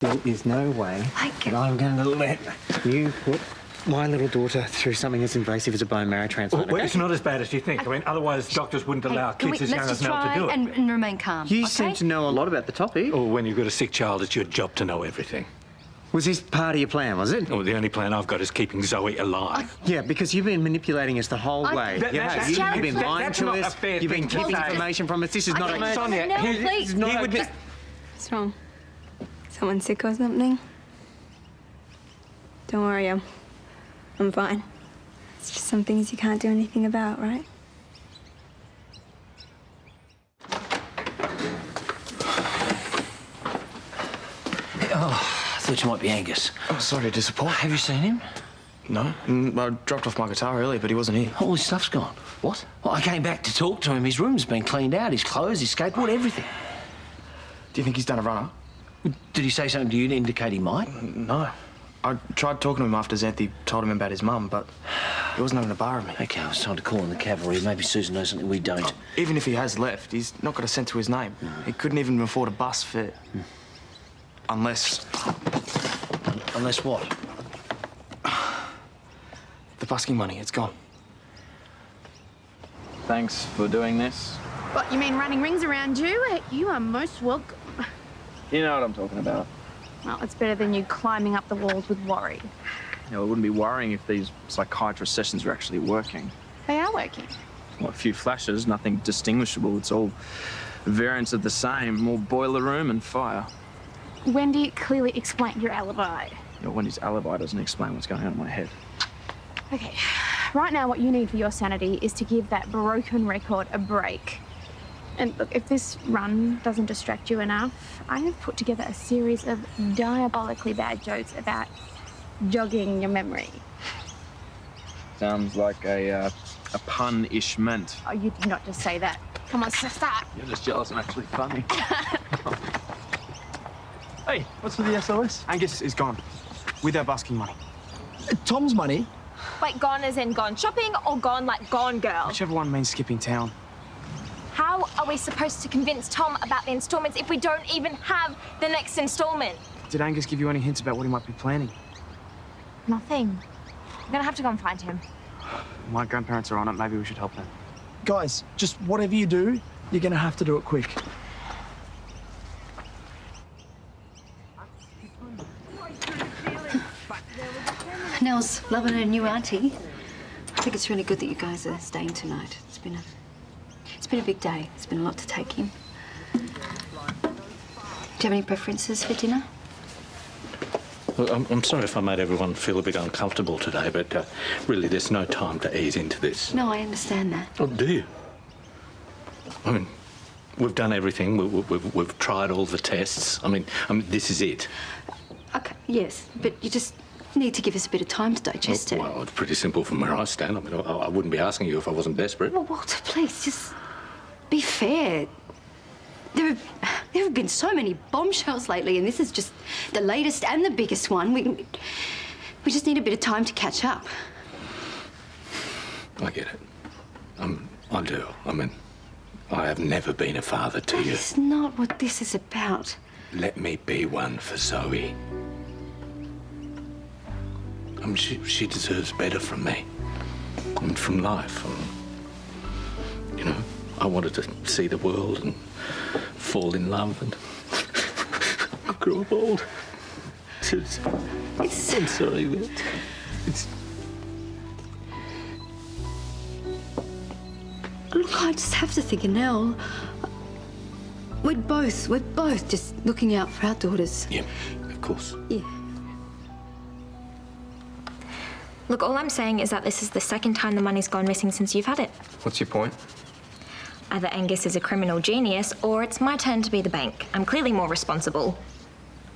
There is no way that I'm going to let you put my little daughter through something as invasive as a bone marrow transplant. Well, it's not as bad as you think. I mean, otherwise doctors wouldn't allow kids as young as Nell to do it. And remain calm. You seem to know a lot about the topic. Or when you've got a sick child, it's your job to know everything. Was this part of your plan, was it? Oh, the only plan I've got is keeping Zoe alive. Yeah, because you've been manipulating us the whole way. You've been lying to us. You've been keeping information from us. This is not a... Sonya, please. What's wrong? Someone sick or something? Don't worry, I'm fine. It's just some things you can't do anything about, right? Oh, I thought you might be Angus. Oh, sorry to disappoint. Have you seen him? No. I dropped off my guitar earlier, but he wasn't here. All his stuff's gone. What? Well, I came back to talk to him. His room's been cleaned out, his clothes, his skateboard, everything. Do you think he's done a runner? Did he say something to you to indicate he might? No. I tried talking to him after Xanthi told him about his mum, but he wasn't having a bar of me. OK, it's time to call in the cavalry. Maybe Susan knows something we don't. Even if he has left, he's not got a cent to his name. He couldn't even afford a bus fare. Unless... Unless what? The busking money, it's gone. Thanks for doing this. What, you mean running rings around you? You are most welcome. You know what I'm talking about. Well, it's better than you climbing up the walls with worry. You know, it wouldn't be worrying if these psychiatrist sessions were actually working. They are working. Well, a few flashes, nothing distinguishable. It's all variants of the same, more boiler room and fire. Wendy clearly explained your alibi. You know, Wendy's alibi doesn't explain what's going on in my head. Okay, right now what you need for your sanity is to give that broken record a break. And look, if this run doesn't distract you enough, I have put together a series of diabolically bad jokes about jogging your memory. Sounds like a pun-ishment. Oh, you did not just say that. Come on, start. You're just jealous I'm actually funny. Hey, what's with the SOS? Angus is gone. With our busking money. Tom's money? Wait, gone as in gone shopping or gone like gone girl? Whichever one means skipping town. How are we supposed to convince Tom about the instalments if we don't even have the next instalment? Did Angus give you any hints about what he might be planning? Nothing. I'm gonna have to go and find him. My grandparents are on it. Maybe we should help them. Guys, just whatever you do, you're gonna have to do it quick. Nell's loving her new auntie. I think it's really good that you guys are staying tonight. It's been a big day. It's been a lot to take in. Do you have any preferences for dinner? Well, I'm sorry if I made everyone feel a bit uncomfortable today, but really there's no time to ease into this. No, I understand that. Oh, do you? I mean, we've done everything. We've tried all the tests. I mean, this is it. Okay, yes, but you just need to give us a bit of time to digest it. Well, it's pretty simple from where I stand. I mean, I wouldn't be asking you if I wasn't desperate. Well, Walter, please, just be fair. There have been so many bombshells lately, and this is just the latest and the biggest one. We just need a bit of time to catch up. I get it. I do. I mean, I have never been a father to you. That's not what this is about. Let me be one for Zoe. I mean, she deserves better from me and from life. You know, I wanted to see the world and fall in love, and I grew up old. I'm sorry, but it's... Look, I just have to think of Nell. We're both just looking out for our daughters. Yeah, of course. Yeah. Look, all I'm saying is that this is the second time the money's gone missing since you've had it. What's your point? Either Angus is a criminal genius, or it's my turn to be the bank. I'm clearly more responsible.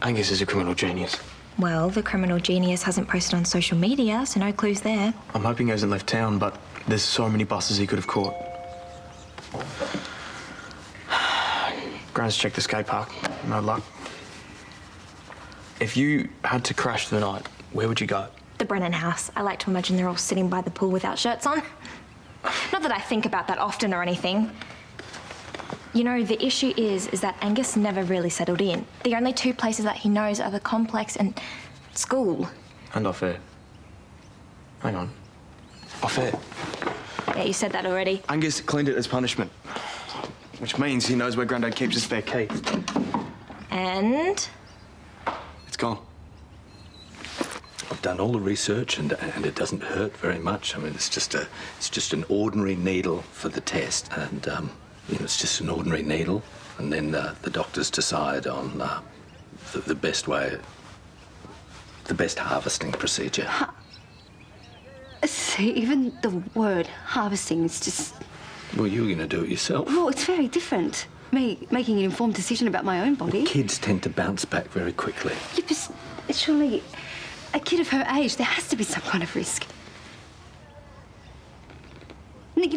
Angus is a criminal genius. Well, the criminal genius hasn't posted on social media, so no clues there. I'm hoping he hasn't left town, but there's so many buses he could have caught. Grand's checked the skate park. No luck. If you had to crash the night, where would you go? The Brennan house. I like to imagine they're all sitting by the pool without shirts on. Not that I think about that often or anything. You know, the issue is that Angus never really settled in. The only two places that he knows are the complex and school. And off air. Hang on. Off air. Yeah, you said that already. Angus cleaned it as punishment. Which means he knows where Grandad keeps his spare key. And? It's gone. I've done all the research and it doesn't hurt very much. I mean, it's just an ordinary needle for the test, and you know, it's just an ordinary needle, and then the doctors decide on the best way, the best harvesting procedure. See, even the word harvesting is just... Well, you're going to do it yourself. Well, it's very different. Me making an informed decision about my own body. Kids tend to bounce back very quickly. Yeah, but surely, a kid of her age, there has to be some kind of risk. Look,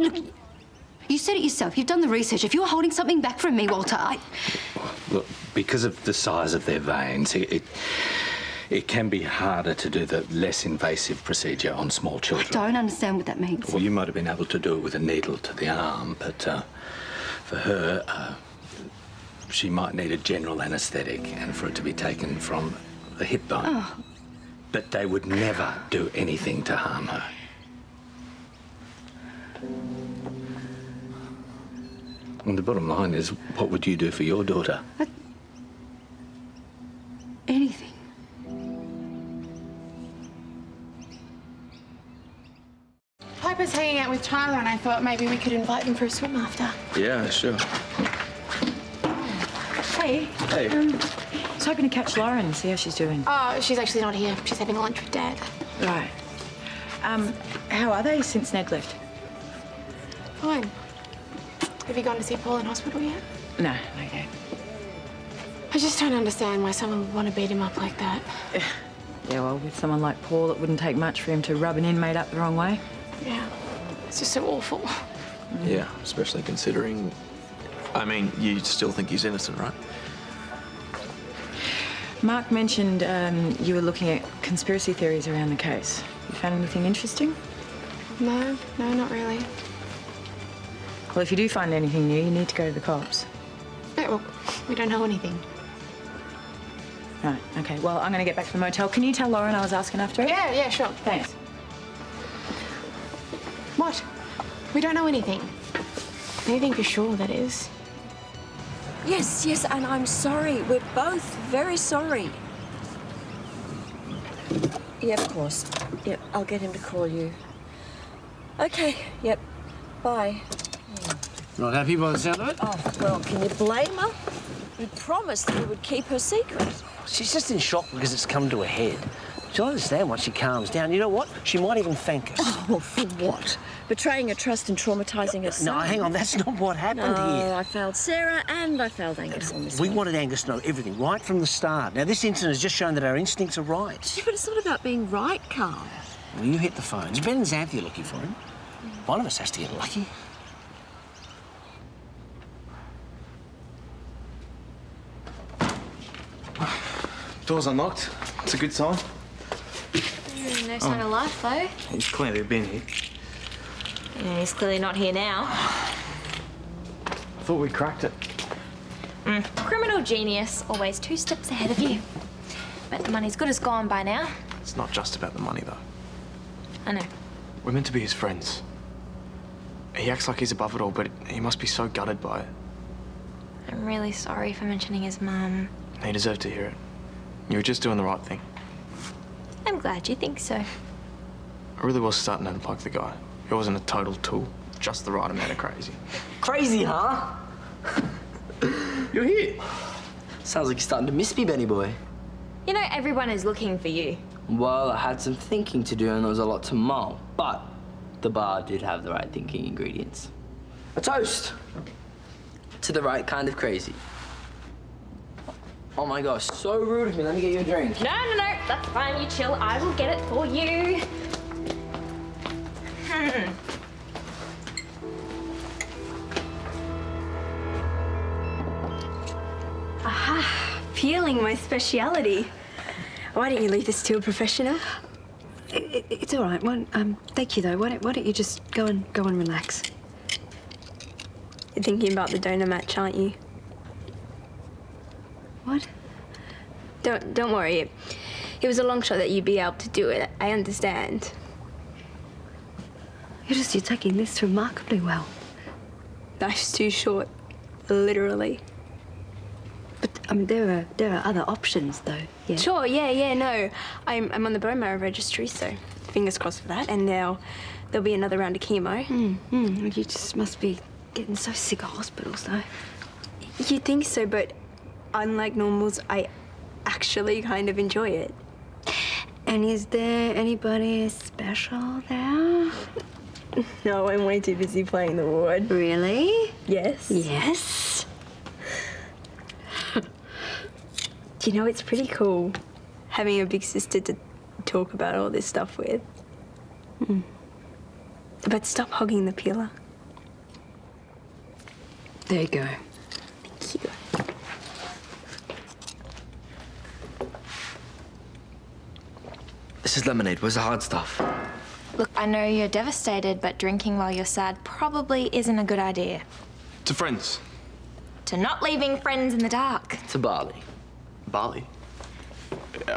you said it yourself. You've done the research. If you were holding something back from me, Walter, Look, because of the size of their veins, it can be harder to do the less invasive procedure on small children. I don't understand what that means. Well, you might have been able to do it with a needle to the arm, but for her, she might need a general anaesthetic and for it to be taken from the hip bone. Oh. But they would never do anything to harm her. And the bottom line is, what would you do for your daughter? Anything. Piper's hanging out with Tyler, and I thought maybe we could invite them for a swim after. Yeah, sure. Hey. Hey. I was hoping to catch Lauren and see how she's doing. Oh, she's actually not here. She's having lunch with Dad. Right. How are they since Ned left? Fine. Have you gone to see Paul in hospital yet? No, not yet. I just don't understand why someone would want to beat him up like that. Yeah, well, with someone like Paul, it wouldn't take much for him to rub an inmate up the wrong way. Yeah, it's just so awful. Yeah, especially considering... I mean, you still think he's innocent, right? Mark mentioned you were looking at conspiracy theories around the case. You found anything interesting? No, not really. Well, if you do find anything new, you need to go to the cops. Yeah, well, we don't know anything. Right, okay. Well, I'm going to get back to the motel. Can you tell Lauren I was asking after her? Yeah, sure. Thanks. What? We don't know anything. Anything for sure, that is. Yes, and I'm sorry. We're both very sorry. Yeah, of course. Yep, I'll get him to call you. Okay, yep. Bye. Not happy by the sound of it? Oh, well, can you blame her? We promised that we would keep her secret. She's just in shock because it's come to a head. She'll understand once she calms down. You know what? She might even thank us. Oh, well, for what? Betraying her trust and traumatising her son? No, hang on. That's not what happened here. I failed Sarah and I failed Angus on this We one. wanted Angus to know everything right from the start. Now, this incident has just shown that our instincts are right. Yeah, but it's not about being right, Karl. Well, you hit the phone. Is Ben and Xanthia looking for him? One of us has to get lucky. Door's unlocked. It's a good sign. No sign of life, though. He's clearly been here. Yeah, he's clearly not here now. I thought we cracked it. Criminal genius, always 2 steps ahead of you. But the money's good as gone by now. It's not just about the money, though. I know. We're meant to be his friends. He acts like he's above it all, but he must be so gutted by it. I'm really sorry for mentioning his mum. He deserved to hear it. You were just doing the right thing. I'm glad you think so. I really was starting to like the guy. He wasn't a total tool, just the right amount of crazy. Crazy, huh? You're here. Sounds like you're starting to miss me, Benny boy. You know, everyone is looking for you. Well, I had some thinking to do and there was a lot to mull, but the bar did have the right thinking ingredients. A toast to the right kind of crazy. Oh my gosh, so rude of me. Let me get you a drink. No, that's fine. You chill. I will get it for you. Aha, peeling my speciality. Why don't you leave this to a professional? It's all right. Thank you, though. Why don't you just go and relax? You're thinking about the donor match, aren't you? What? Don't worry. It was a long shot that you'd be able to do it. I understand. You're taking this remarkably well. Life's too short, literally. But there are other options, though. Yeah. Sure. Yeah. No, I'm on the bone marrow registry, so fingers crossed for that. And now there'll be another round of chemo. You just must be getting so sick of hospitals, though. You'd think so, but unlike normals, I actually kind of enjoy it. And is there anybody special there? No, I'm way too busy playing the ward. Really? Yes. Yes. Do you know, it's pretty cool having a big sister to talk about all this stuff with. But stop hogging the pillar. There you go. Thank you. This is lemonade. Where's the hard stuff? Look, I know you're devastated, but drinking while you're sad probably isn't a good idea. To friends. To not leaving friends in the dark. To Bali. Bali?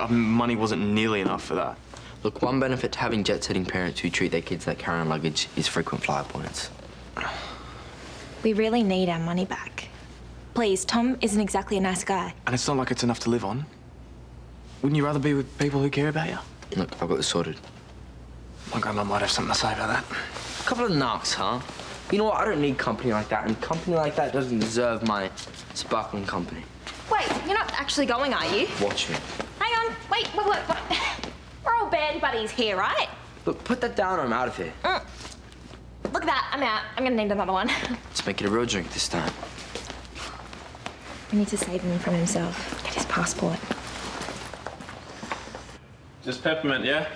Money wasn't nearly enough for that. Look, one benefit to having jet-setting parents who treat their kids like carry-on luggage is frequent flyer points. We really need our money back. Please, Tom isn't exactly a nice guy. And it's not like it's enough to live on. Wouldn't you rather be with people who care about you? Look, I've got this sorted. My grandma might have something to say about that. A couple of knocks, huh? You know what? I don't need company like that, and company like that doesn't deserve my sparkling company. Wait, you're not actually going, are you? Watch me. Hang on. Wait. We're all band buddies here, right? Look, put that down or I'm out of here. Look at that. I'm out. I'm gonna need another one. Let's make it a real drink this time. We need to save him from himself. Get his passport. Just peppermint, yeah?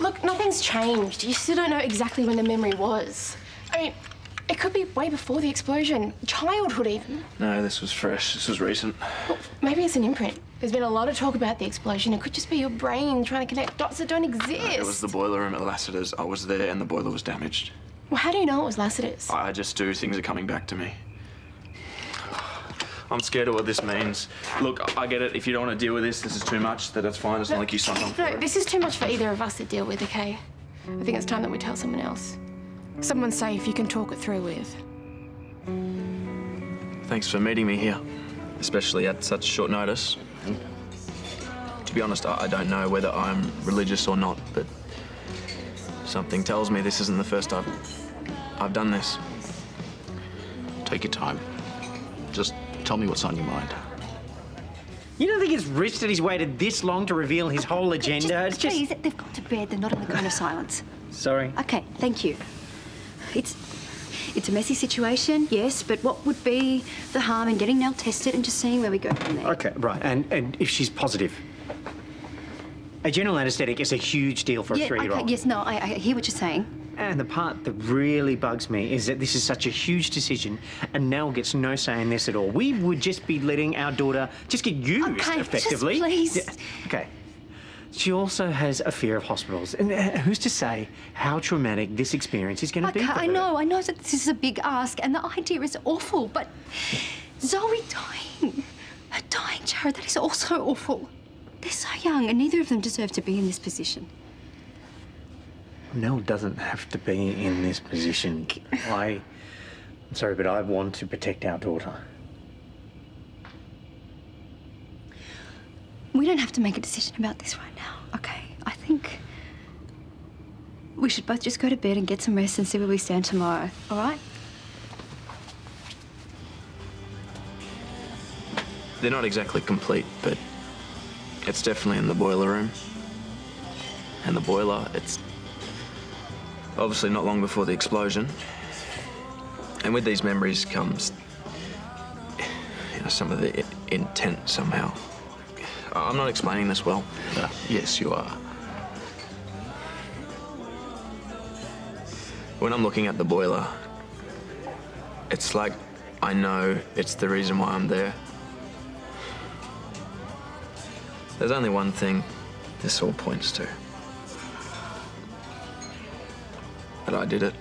Look, nothing's changed. You still don't know exactly when the memory was. I mean, it could be way before the explosion. Childhood, even. No, this was fresh. This was recent. Well, maybe it's an imprint. There's been a lot of talk about the explosion. It could just be your brain trying to connect dots that don't exist. It was the boiler room at Lassiter's. I was there and the boiler was damaged. Well, how do you know it was Lassiter's? I just do. Things are coming back to me. I'm scared of what this means. Look, I get it. If you don't want to deal with this is too much, that's fine. It's not like you signed on for No, it. this is too much for either of us to deal with, okay? I think it's time that we tell someone else. Someone safe you can talk it through with. Thanks for meeting me here, especially at such short notice. To be honest, I don't know whether I'm religious or not, but something tells me this isn't the first time I've done this. Take your time. Just tell me what's on your mind. You don't think it's rich that he's waited this long to reveal his whole agenda? It's just... Please, they've got to bed. They're not in the cone of silence. Sorry. Okay, thank you. It's a messy situation, yes, but what would be the harm in getting Nell tested and just seeing where we go from there? Okay, right. And if she's positive? A general anaesthetic is a huge deal for a 3-year-old. Okay, yes, no, I hear what you're saying. And the part that really bugs me is that this is such a huge decision and Nell gets no say in this at all. We would just be letting our daughter just get used, okay, effectively. Just please. Yeah, okay. She also has a fear of hospitals. And who's to say how traumatic this experience is going to be for her? I know that this is a big ask and the idea is awful, but Zoe dying, her dying, Jared, that is also awful. They're so young and neither of them deserve to be in this position. Nell doesn't have to be in this position. I'm sorry, but I want to protect our daughter. We don't have to make a decision about this right now, okay? I think we should both just go to bed and get some rest and see where we stand tomorrow, all right? They're not exactly complete, but it's definitely in the boiler room. And the boiler, it's Obviously not long before the explosion. And with these memories comes, you know, some of the intent somehow. I'm not explaining this well. Yes, you are. When I'm looking at the boiler, it's like I know it's the reason why I'm there. There's only one thing this all points to. That I did it.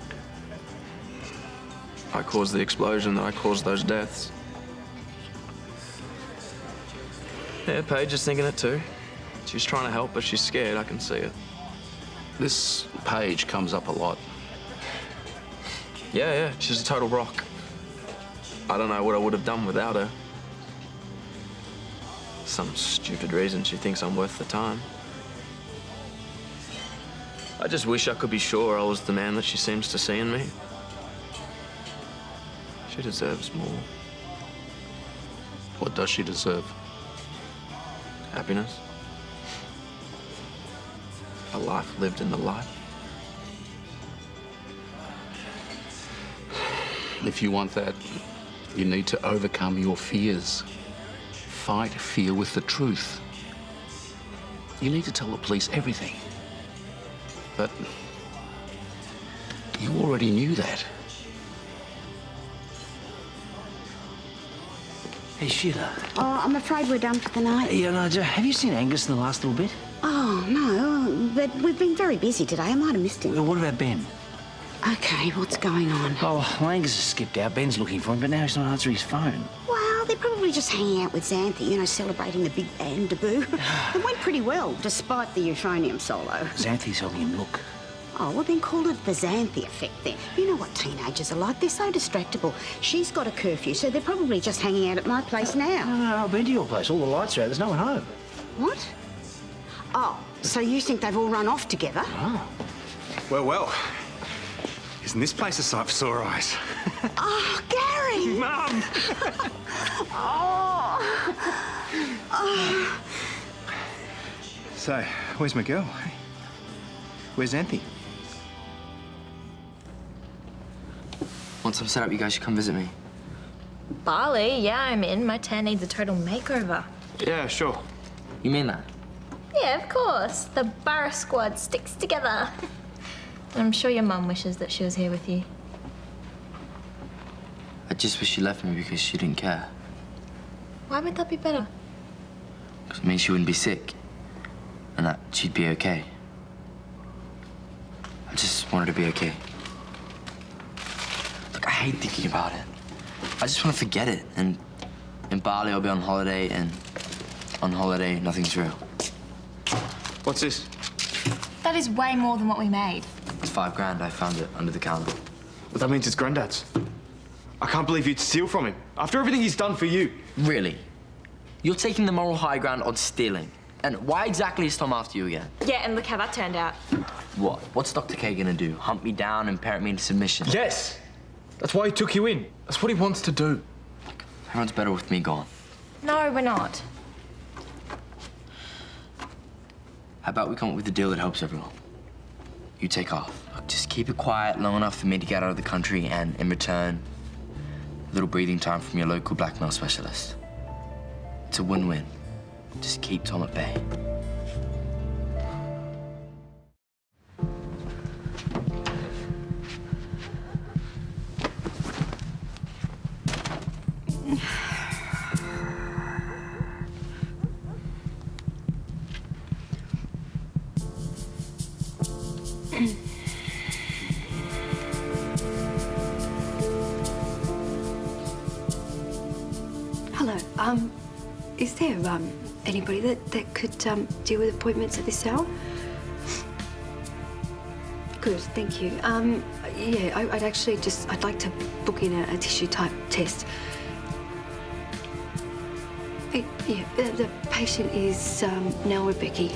I caused the explosion, that I caused those deaths. Yeah, Paige is thinking it too. She's trying to help, but she's scared, I can see it. This Paige comes up a lot. Yeah, she's a total rock. I don't know what I would have done without her. Some stupid reason she thinks I'm worth the time. I just wish I could be sure I was the man that she seems to see in me. She deserves more. What does she deserve? Happiness. A life lived in the light. If you want that, you need to overcome your fears. Fight fear with the truth. You need to tell the police everything. But you already knew that. Hey, Sheila. Oh, I'm afraid we're done for the night. Yeah, no, have you seen Angus in the last little bit? Oh, no, but we've been very busy today. I might have missed him. Well, what about Ben? Okay, what's going on? Oh, well, Angus has skipped out. Ben's looking for him, but now he's not answering his phone. Well, they're probably just hanging out with Xanthi, you know, celebrating the big band debut. It went pretty well, despite the euphonium solo. Xanthi's helping him look. Oh, well, then call it the Xanthi effect then. You know what teenagers are like. They're so distractible. She's got a curfew, so they're probably just hanging out at my place now. No, I've been to your place. All the lights are out. There's no one home. What? Oh, so you think they've all run off together? Oh. Well. Isn't this place a sight for sore eyes? Oh, Gary! Mum! Oh. So, where's my girl? Where's Xanthi? Once I'm set up, you guys should come visit me. Barley, yeah, I'm in. My tan needs a total makeover. Yeah, sure. You mean that? Yeah, of course. The Barra squad sticks together. I'm sure your mum wishes that she was here with you. I just wish she left me because she didn't care. Why would that be better? Because it means she wouldn't be sick. And that she'd be okay. I just wanted to be okay. Look, I hate thinking about it. I just want to forget it. And in Bali, I'll be on holiday, and on holiday, nothing's real. What's this? That is way more than what we made. It's $5 grand. I found it under the counter. Well, that means it's Grandad's. I can't believe you'd steal from him. After everything he's done for you. Really? You're taking the moral high ground on stealing. And why exactly is Tom after you again? Yeah, and look how that turned out. What? What's Dr. K gonna do? Hunt me down and parrot me into submission? Yes! That's why he took you in. That's what he wants to do. Everyone's better with me gone. No, we're not. How about we come up with a deal that helps everyone? You take off. Look, just keep it quiet long enough for me to get out of the country, and in return, a little breathing time from your local blackmail specialist. It's a win-win. Just keep Tom at bay. Hello. Is there anybody that could deal with appointments at this hour? Good, thank you. Yeah, I'd like to book in a tissue type test. Yeah, the patient is now Rebecchi.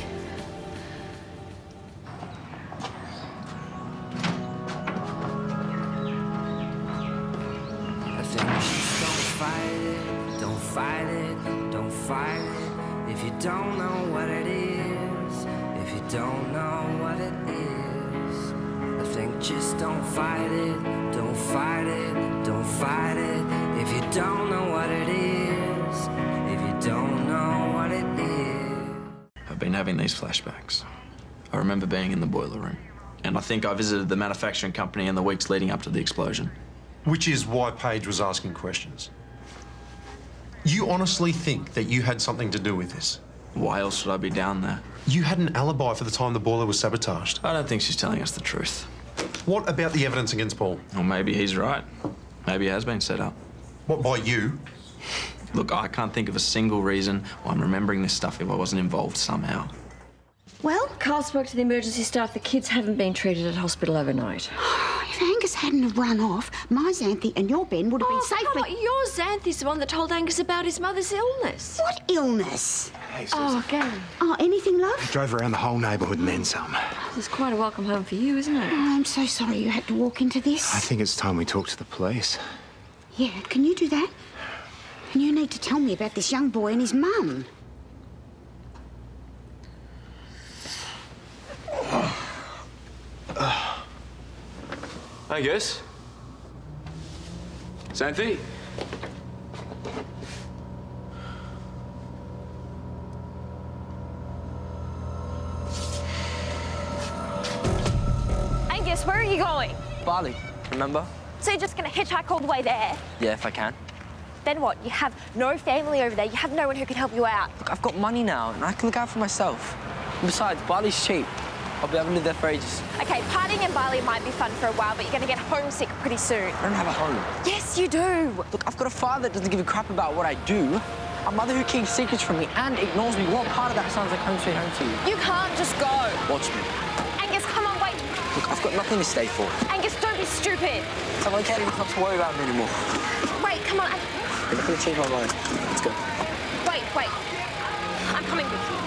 If you don't know what it is, if you don't know what it is. I think just don't fight it, don't fight it, don't fight it. If you don't know what it is, if you don't know what it is. I've been having these flashbacks. I remember being in the boiler room, and I think I visited the manufacturing company in the weeks leading up to the explosion. Which is why Paige was asking questions. You honestly think that you had something to do with this? Why else would I be down there? You had an alibi for the time the boiler was sabotaged. I don't think she's telling us the truth. What about the evidence against Paul? Well, maybe he's right. Maybe it has been set up. What, by you? Look, I can't think of a single reason why I'm remembering this stuff if I wasn't involved somehow. Well, Karl spoke to the emergency staff. The kids haven't been treated at hospital overnight. If Angus hadn't have run off, my Xanthi and your Ben would have been safely... Come on, your Xanthi's the one that told Angus about his mother's illness. What illness? Oh, Gary. Oh, anything, love? Drove around the whole neighbourhood and then some. This is quite a welcome home for you, isn't it? Oh, I'm so sorry you had to walk into this. I think it's time we talk to the police. Yeah, can you do that? And you need to tell me about this young boy and his mum. Angus? Xanthi? Angus, where are you going? Bali, remember? So you're just going to hitchhike all the way there? Yeah, if I can. Then what? You have no family over there. You have no one who can help you out. Look, I've got money now, and I can look out for myself. And besides, Bali's cheap. I'll be able to live there for ages. Okay, partying in Bali might be fun for a while, but you're going to get homesick pretty soon. I don't have a home. Yes, you do. Look, I've got a father that doesn't give a crap about what I do, a mother who keeps secrets from me and ignores me. What part of that sounds like home sweet home to you? You can't just go. Watch me. Angus, come on, wait. Look, I've got nothing to stay for. Angus, don't be stupid. It's okay not to worry about me anymore. Wait, come on. You're not going to change my mind. Let's go. Wait. I'm coming with you.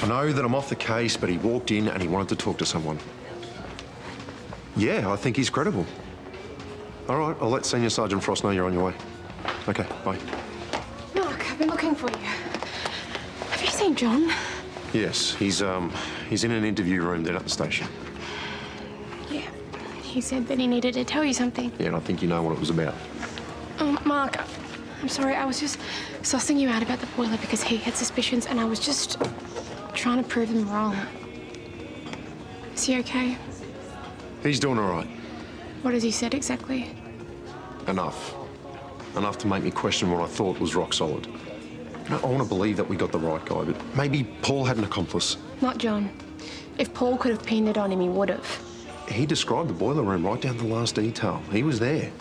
I know that I'm off the case, but he walked in and he wanted to talk to someone. Yeah, I think he's credible. All right, I'll let Senior Sergeant Frost know you're on your way. Okay, bye. Mark, I've been looking for you. Have you seen John? Yes, he's in an interview room down at the station. Yeah. He said that he needed to tell you something. Yeah, and I think you know what it was about. Mark, I'm sorry. I was just sussing you out about the boiler because he had suspicions and I was just trying to prove him wrong. Is he okay? He's doing all right. What has he said exactly? Enough. Enough to make me question what I thought was rock solid. You know, I want to believe that we got the right guy, but maybe Paul had an accomplice. Not John. If Paul could have pinned it on him, he would have. He described the boiler room right down to the last detail. He was there.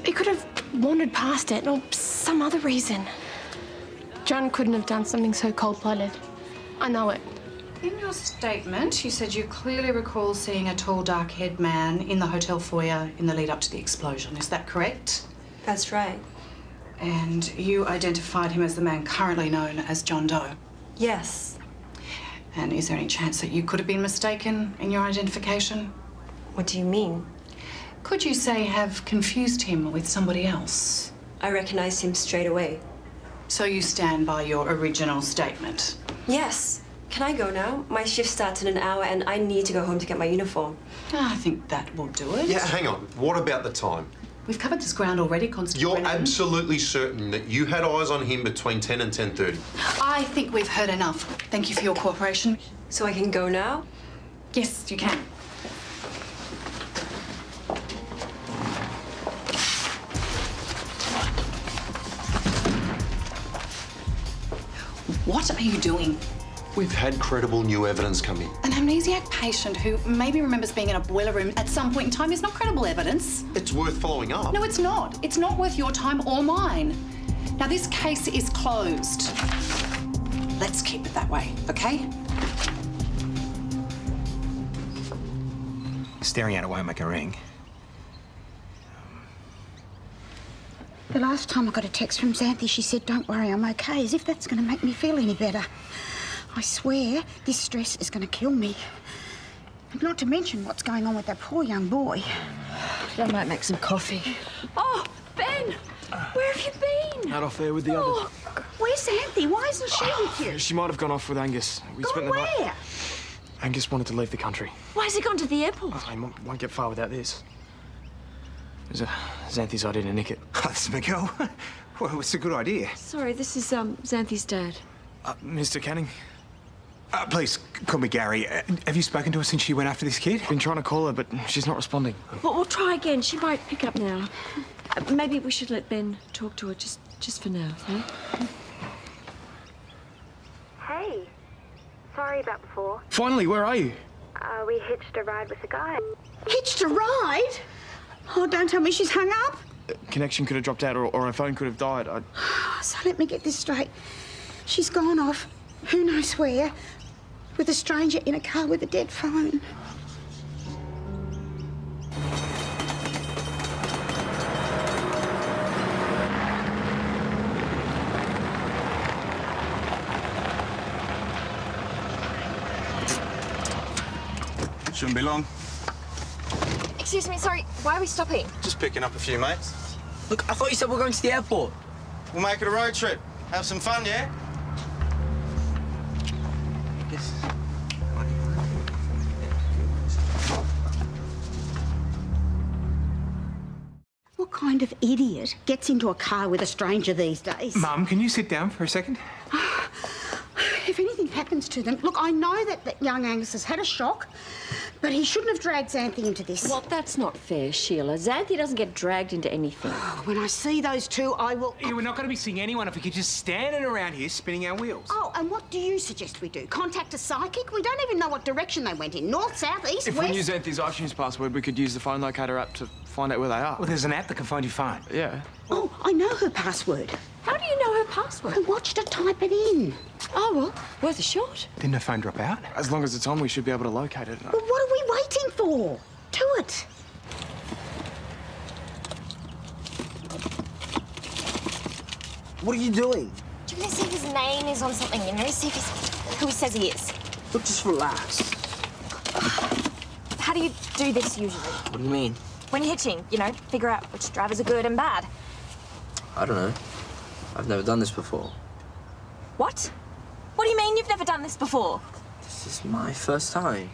He could have wandered past it or some other reason. John couldn't have done something so cold-blooded. I know it. In your statement, you said you clearly recall seeing a tall, dark-haired man in the hotel foyer in the lead-up to the explosion. Is that correct? That's right. And you identified him as the man currently known as John Doe? Yes. And is there any chance that you could have been mistaken in your identification? What do you mean? Could you say have confused him with somebody else? I recognized him straight away. So you stand by your original statement? Yes. Can I go now? My shift starts in an hour and I need to go home to get my uniform. I think that will do it. Yeah, hang on. What about the time? We've covered this ground already, Constable You're Brennan. absolutely certain that you had eyes on him between 10 and 10:30? I think we've heard enough. Thank you for your cooperation. So I can go now? Yes, you can. What are you doing? We've had credible new evidence come in. An amnesiac patient who maybe remembers being in a boiler room at some point in time is not credible evidence. It's worth following up. No, it's not. It's not worth your time or mine. Now, this case is closed. Let's keep it that way, okay? Staring at it won't make a ring. The last time I got a text from Xanthi, she said, "Don't worry, I'm okay," as if that's going to make me feel any better. I swear, this stress is going to kill me. And not to mention what's going on with that poor young boy. I might make some coffee. Oh, Ben! Where have you been? Out off there with the others. Where's Xanthi? Why isn't she with you? She might have gone off with Angus. We spent the night. Where? Angus wanted to leave the country. Why has he gone to the airport? I won't get far without this. It was Xanthi's idea to nick it. That's Miguel. Well, it's a good idea. Sorry, this is Xanthi's dad. Mr. Canning. Please, call me Gary. Have you spoken to her since she went after this kid? Been trying to call her, but she's not responding. Well, we'll try again. She might pick up now. Maybe we should let Ben talk to her just for now, huh? Hey. Sorry about before. Finally, where are you? We hitched a ride with a guy. Hitched a ride? Oh, don't tell me she's hung up. Connection could have dropped out, or her phone could have died. So let me get this straight. She's gone off, who knows where, with a stranger in a car with a dead phone. Shouldn't be long. Excuse me, sorry, why are we stopping? Just picking up a few mates. Look, I thought you said we're going to the airport. We'll make it a road trip. Have some fun, yeah? Yes. What kind of idiot gets into a car with a stranger these days? Mum, can you sit down for a second? If anything happens to them... Look, I know that young Angus has had a shock, but he shouldn't have dragged Xanthi into this. Well, that's not fair, Sheila. Xanthi doesn't get dragged into anything. When I see those two, I will... Yeah, we're not going to be seeing anyone if we keep just standing around here spinning our wheels. Oh, and what do you suggest we do? Contact a psychic? We don't even know what direction they went in. North, south, east, If west? we knew Xanthi's iTunes password, we could use the phone locator app to find out where they are. Well, there's an app that can find your phone. Yeah. Oh, I know her password. How do you know her password? I watched her type it in. Oh, well, worth a shot. Didn't her phone drop out? As long as it's on, we should be able to locate it. Well, what are we waiting for? Do it. What are you doing? Do you want to see if his name is on something, you know? See if he's who he says he is. Look, just relax. How do you do this usually? What do you mean? When you're hitching, you know, figure out which drivers are good and bad. I don't know. I've never done this before. What? What do you mean you've never done this before? This is my first time.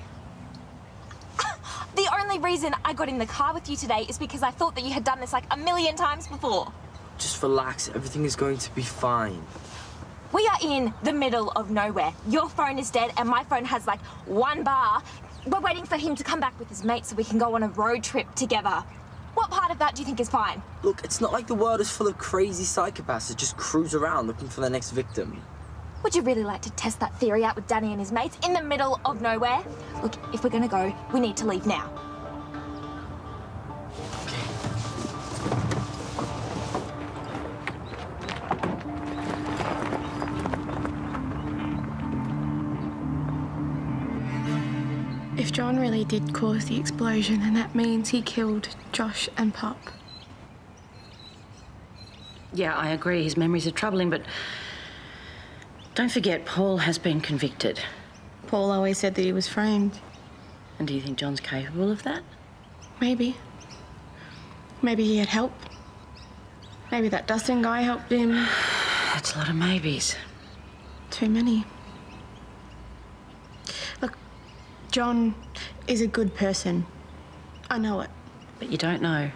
The only reason I got in the car with you today is because I thought that you had done this like a million times before. Just relax. Everything is going to be fine. We are in the middle of nowhere. Your phone is dead and my phone has like one bar. We're waiting for him to come back with his mate so we can go on a road trip together. What part of that do you think is fine? Look, it's not like the world is full of crazy psychopaths that just cruise around looking for their next victim. Would you really like to test that theory out with Danny and his mates in the middle of nowhere? Look, if we're gonna go, we need to leave now. If John really did cause the explosion, then that means he killed Josh and Pop. Yeah, I agree. His memories are troubling, but don't forget, Paul has been convicted. Paul always said that he was framed. And do you think John's capable of that? Maybe. Maybe he had help. Maybe that Dustin guy helped him. That's a lot of maybes. Too many. Look, John is a good person. I know it. But you don't know.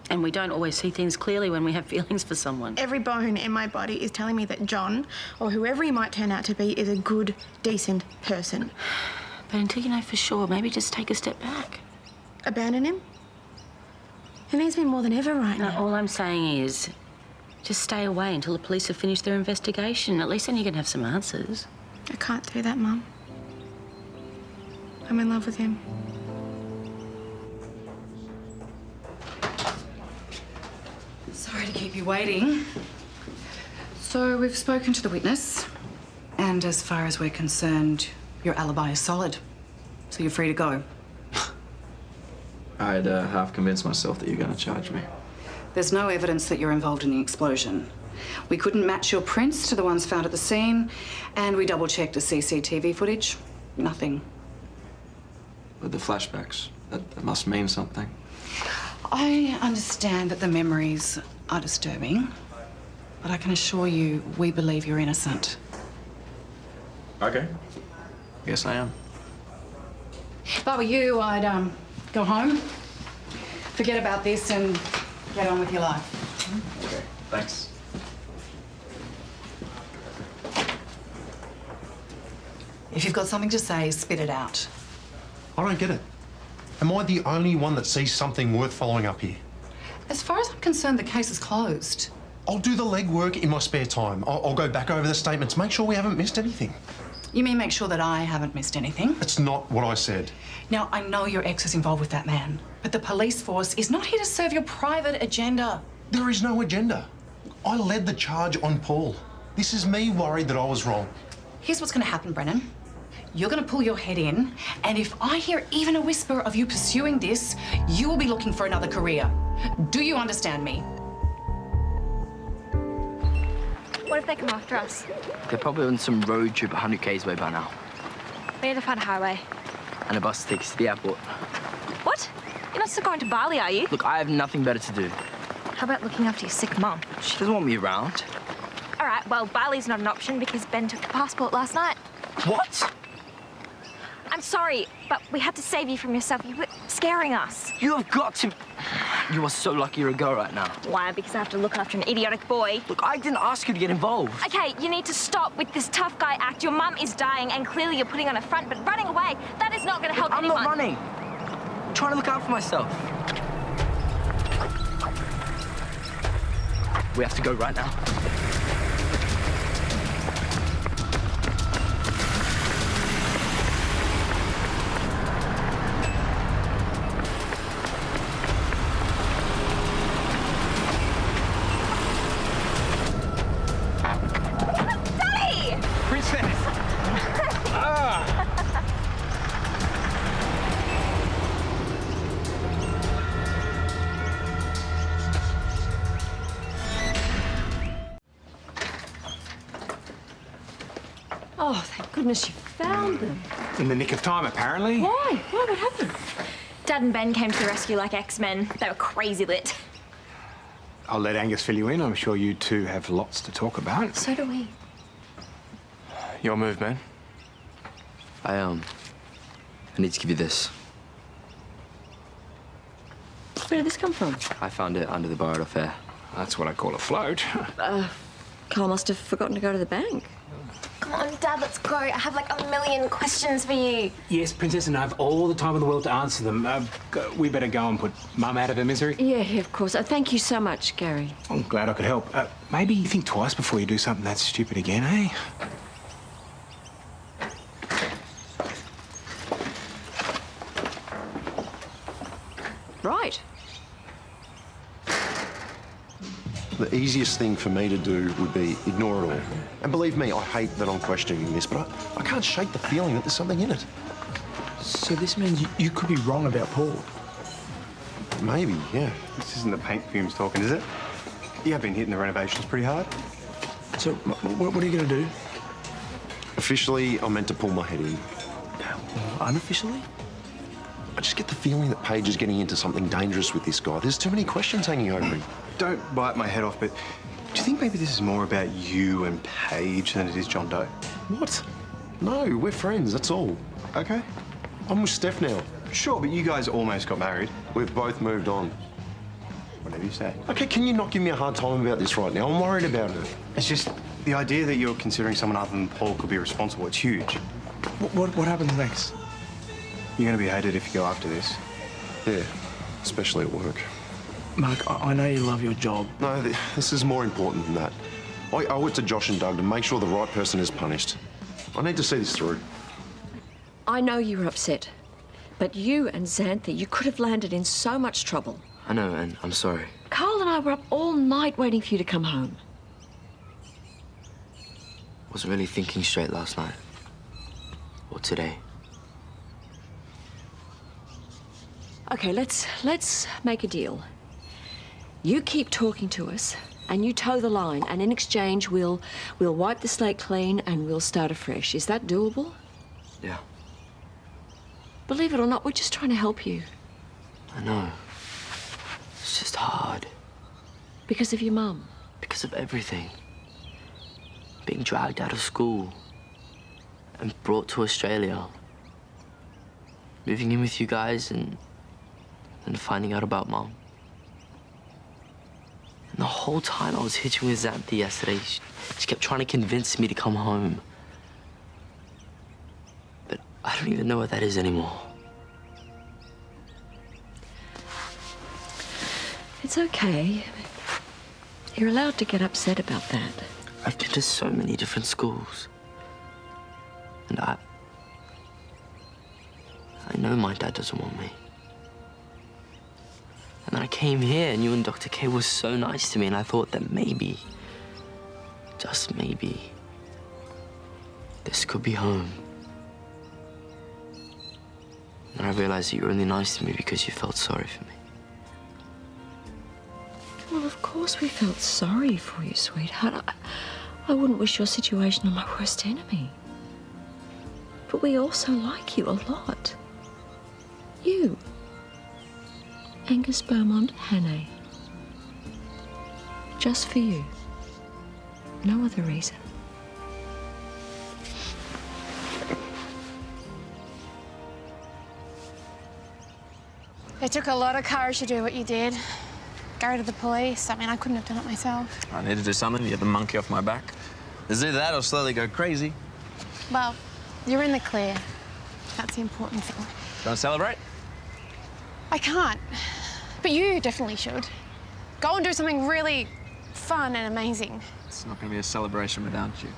And we don't always see things clearly when we have feelings for someone. Every bone in my body is telling me that John, or whoever he might turn out to be, is a good, decent person. But until you know for sure, maybe just take a step back. Abandon him? He needs me more than ever right now. All I'm saying is, just stay away until the police have finished their investigation. At least then you can have some answers. I can't do that, Mum. I'm in love with him. Sorry to keep you waiting. So we've spoken to the witness, and as far as we're concerned, your alibi is solid. So you're free to go. I'd half convinced myself that you're going to charge me. There's no evidence that you're involved in the explosion. We couldn't match your prints to the ones found at the scene, and we double-checked the CCTV footage. Nothing. But the flashbacks, that must mean something. I understand that the memories are disturbing, but I can assure you we believe you're innocent. Okay. Yes, I am. If I were you, I'd go home, forget about this and get on with your life. Okay, thanks. If you've got something to say, spit it out. I don't get it. Am I the only one that sees something worth following up here? As far as I'm concerned, the case is closed. I'll do the legwork in my spare time. I'll go back over the statements, make sure we haven't missed anything. You mean make sure that I haven't missed anything? That's not what I said. Now, I know your ex is involved with that man, but the police force is not here to serve your private agenda. There is no agenda. I led the charge on Paul. This is me worried that I was wrong. Here's what's going to happen, Brennan. You're going to pull your head in, and if I hear even a whisper of you pursuing this, you will be looking for another career. Do you understand me? What if they come after us? They're probably on some road trip 100 k's away by now. We need to find a highway. And a bus takes to the airport. What? You're not still going to Bali, are you? Look, I have nothing better to do. How about looking after your sick mum? She doesn't want me around. All right, well, Bali's not an option because Ben took the passport last night. What? I'm sorry, but we had to save you from yourself. You were scaring us. You have got to... You are so lucky you're a girl right now. Why? Because I have to look after an idiotic boy. Look, I didn't ask you to get involved. Okay, you need to stop with this tough guy act. Your mum is dying and clearly you're putting on a front, but running away, that is not going to help anyone. I'm not running. I'm trying to look out for myself. We have to go right now. Oh, thank goodness you found them. In the nick of time, apparently. Why? What happened? Dad and Ben came to the rescue like X-Men. They were crazy lit. I'll let Angus fill you in. I'm sure you two have lots to talk about. So do we. Your move, man. I need to give you this. Where did this come from? I found it under the borrowed affair. That's what I call a float. Karl must have forgotten to go to the bank. Come on, Dad, let's go. I have like a million questions for you. Yes, Princess, and I have all the time in the world to answer them. We better go and put Mum out of her misery. Yeah, of course. Thank you so much, Gary. I'm glad I could help. Maybe you think twice before you do something that stupid again, eh? Right. The easiest thing for me to do would be ignore it all. And believe me, I hate that I'm questioning this, but I can't shake the feeling that there's something in it. So this means you could be wrong about Paul? Maybe, yeah. This isn't the paint fumes talking, is it? You have been hitting the renovations pretty hard. So what are you going to do? Officially, I'm meant to pull my head in. Unofficially? I just get the feeling that Paige is getting into something dangerous with this guy. There's too many questions hanging over him. Don't bite my head off, but do you think maybe this is more about you and Paige than it is John Doe? What? No, we're friends, that's all. Okay. I'm with Steph now. Sure, but you guys almost got married. We've both moved on. Whatever you say. Okay, can you not give me a hard time about this right now? I'm worried about it. It's just the idea that you're considering someone other than Paul could be responsible. It's huge. What happens next? You're going to be hated if you go after this. Yeah, especially at work. Mark, I know you love your job. No, this is more important than that. I owe it to Josh and Doug to make sure the right person is punished. I need to see this through. I know you were upset, but you and Xanthe, you could have landed in so much trouble. I know, and I'm sorry. Karl and I were up all night waiting for you to come home. Wasn't really thinking straight last night. Or today. Okay, let's make a deal. You keep talking to us, and you toe the line, and in exchange, we'll wipe the slate clean and we'll start afresh. Is that doable? Yeah. Believe it or not, we're just trying to help you. I know. It's just hard. Because of your mum? Because of everything. Being dragged out of school and brought to Australia. Moving in with you guys and finding out about Mum. And the whole time I was hitching with Xanthi yesterday, she kept trying to convince me to come home. But I don't even know what that is anymore. It's okay. You're allowed to get upset about that. I've been to so many different schools. And I know my dad doesn't want me. And then I came here and you and Dr. K were so nice to me and I thought that maybe, just maybe, this could be home. And I realized that you were only nice to me because you felt sorry for me. Well, of course we felt sorry for you, sweetheart. I wouldn't wish your situation on my worst enemy. But we also like you a lot. You. Angus Beaumont-Hannay. Just for you. No other reason. It took a lot of courage to do what you did. Go to the police. I mean, I couldn't have done it myself. I need to do something to get the monkey off my back. It's either that or slowly go crazy. Well, you're in the clear. That's the important thing. Gonna celebrate? I can't. But you definitely should. Go and do something really fun and amazing. It's not gonna be a celebration without you.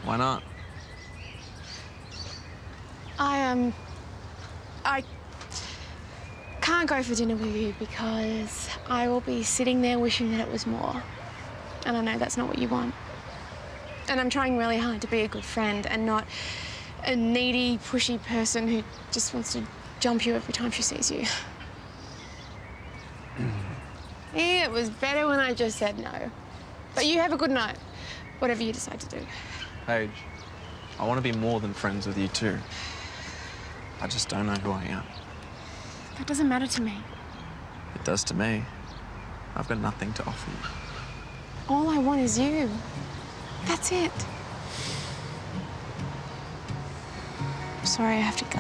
Why not? I can't go for dinner with you because I will be sitting there wishing that it was more. And I know that's not what you want. And I'm trying really hard to be a good friend and not a needy, pushy person who just wants to jump you every time she sees you. It was better when I just said no. But you have a good night, whatever you decide to do. Paige, I want to be more than friends with you too. I just don't know who I am. That doesn't matter to me. It does to me. I've got nothing to offer you. All I want is you. That's it. I'm sorry I have to go.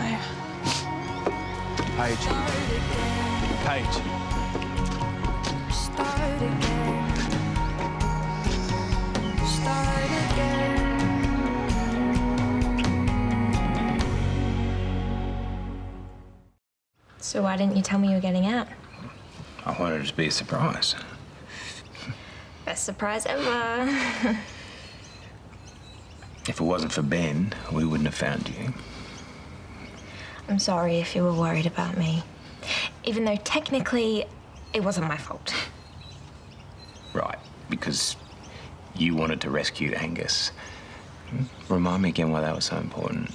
Paige. Paige. Start again. Start again. So why didn't you tell me you were getting out? I wanted it to be a surprise. Best surprise ever. If it wasn't for Ben, we wouldn't have found you. I'm sorry if you were worried about me. Even though technically it wasn't my fault. Right, because you wanted to rescue Angus. Remind me again why that was so important.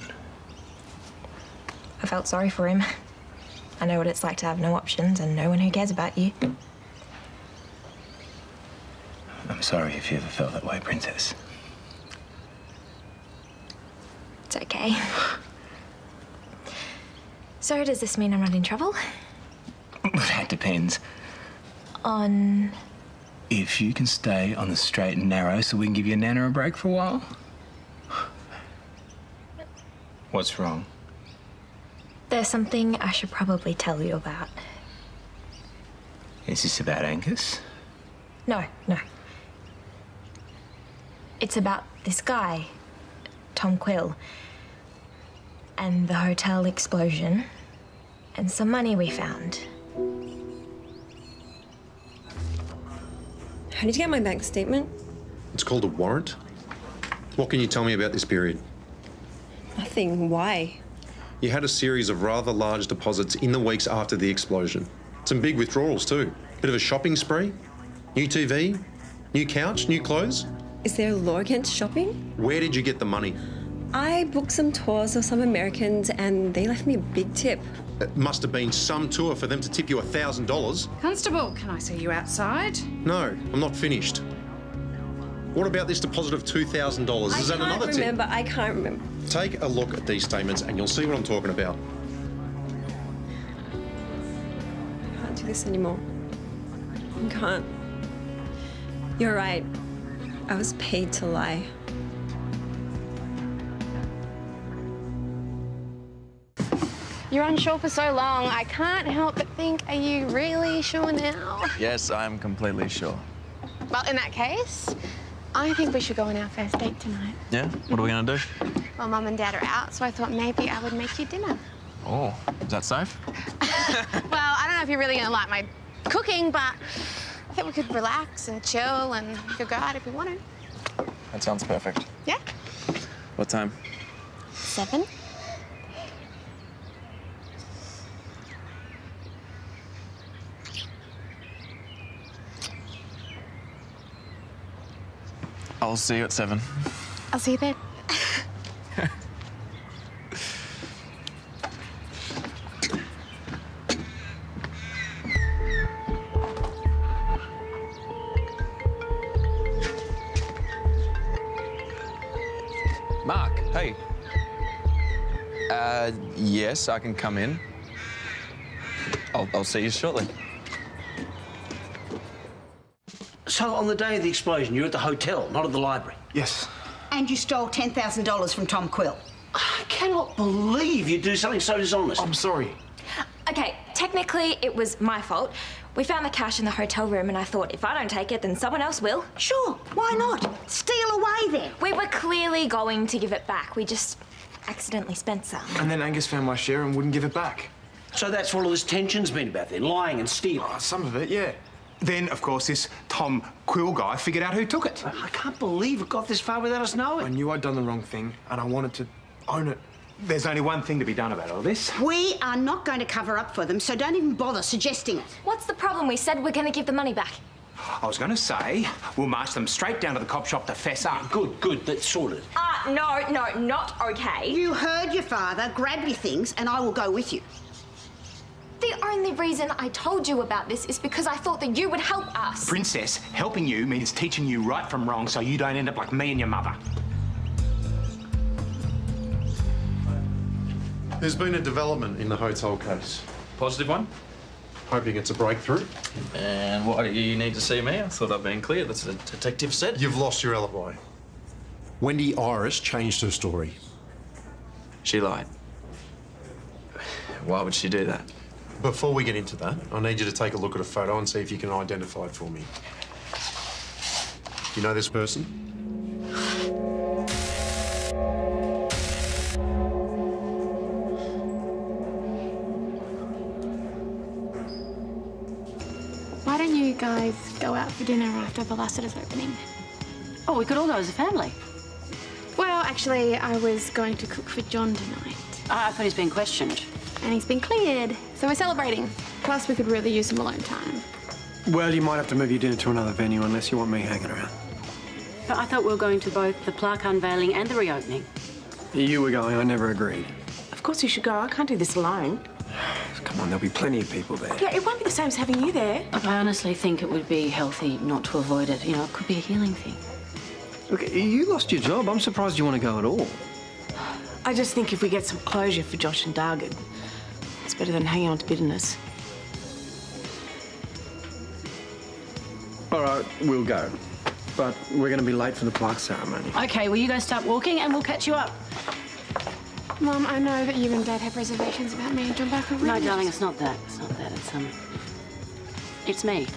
I felt sorry for him. I know what it's like to have no options and no one who cares about you. I'm sorry if you ever felt that way, Princess. It's okay. So does this mean I'm not in trouble? That depends. On... If you can stay on the straight and narrow so we can give your Nana a break for a while. What's wrong? There's something I should probably tell you about. Is this about Angus? No. It's about this guy, Tom Quill, and the hotel explosion, and some money we found. How did you get my bank statement? It's called a warrant. What can you tell me about this period? Nothing. Why? You had a series of rather large deposits in the weeks after the explosion. Some big withdrawals too. Bit of a shopping spree. New TV, new couch, new clothes. Is there a law against shopping? Where did you get the money? I booked some tours of some Americans and they left me a big tip. It must have been some tour for them to tip you $1,000. Constable, can I see you outside? No, I'm not finished. What about this deposit of $2,000? Is that another tip? I can't remember. Take a look at these statements and you'll see what I'm talking about. I can't do this anymore. I can't. You're right. I was paid to lie. You're unsure for so long. I can't help but think, are you really sure now? Yes, I'm completely sure. Well, in that case, I think we should go on our first date tonight. Yeah? What are we gonna do? Well, Mum and Dad are out, so I thought maybe I would make you dinner. Oh, is that safe? Well, I don't know if you're really gonna like my cooking, but I think we could relax and chill and we could go out if we want to. That sounds perfect. Yeah? What time? 7? I'll see you at 7. I'll see you then. Mark, hey. Yes, I can come in. I'll see you shortly. So on the day of the explosion, you were at the hotel, not at the library? Yes. And you stole $10,000 from Tom Quill. I cannot believe you'd do something so dishonest. I'm sorry. Okay, technically it was my fault. We found the cash in the hotel room and I thought if I don't take it, then someone else will. Sure, why not? Steal away then. We were clearly going to give it back. We just accidentally spent some. And then Angus found my share and wouldn't give it back. So that's what all this tension's been about then, lying and stealing? Oh, some of it, yeah. Then, of course, this Tom Quill guy figured out who took it. I can't believe it got this far without us knowing. I knew I'd done the wrong thing, and I wanted to own it. There's only one thing to be done about all this. We are not going to cover up for them, so don't even bother suggesting it. What's the problem? We said we're going to give the money back. I was going to say, we'll march them straight down to the cop shop to fess up. Good, that's sorted. No, not okay. You heard your father. Grab your things, and I will go with you. The only reason I told you about this is because I thought that you would help us. Princess, helping you means teaching you right from wrong so you don't end up like me and your mother. There's been a development in the hotel case. Positive one? Hoping it's a breakthrough. And why do you need to see me? I thought I'd been clear. That's what the detective said. You've lost your alibi. Wendy Iris changed her story. She lied. Why would she do that? Before we get into that, I need you to take a look at a photo and see if you can identify it for me. You know this person? Why don't you guys go out for dinner after Velocity's opening? Oh, we could all go as a family. Well, actually, I was going to cook for John tonight. I thought he's been questioned. And he's been cleared, so we're celebrating. Plus, we could really use some alone time. Well, you might have to move your dinner to another venue unless you want me hanging around. But I thought we were going to both the plaque unveiling and the reopening. You were going, I never agreed. Of course you should go. I can't do this alone. Come on, there'll be plenty of people there. Yeah, it won't be the same as having you there. Look, I honestly think it would be healthy not to avoid it. You know, it could be a healing thing. Look, you lost your job. I'm surprised you want to go at all. I just think if we get some closure for Josh and Doug, it's better than hanging on to bitterness. All right, we'll go. But we're going to be late for the plaque ceremony. Okay, well, you guys start walking and we'll catch you up. Mum, I know that you and Dad have reservations about me and John back at No, darling, it's not that. It's not that. It's me.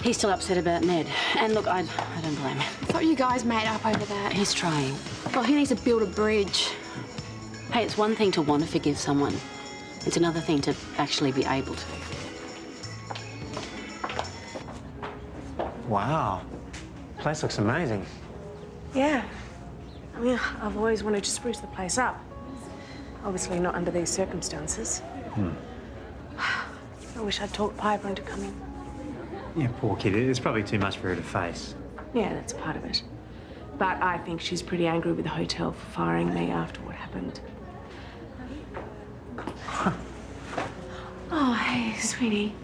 He's still upset about Ned. And look, I don't blame him. I thought you guys made up over that. He's trying. Well, he needs to build a bridge. Hey, it's one thing to want to forgive someone. It's another thing to actually be able to. Wow. The place looks amazing. Yeah. I mean, I've always wanted to spruce the place up. Obviously not under these circumstances. I wish I'd talked Piper into coming. Yeah, poor kid. It's probably too much for her to face. Yeah, that's part of it. But I think she's pretty angry with the hotel for firing me after what happened. Oh, hey, sweetie.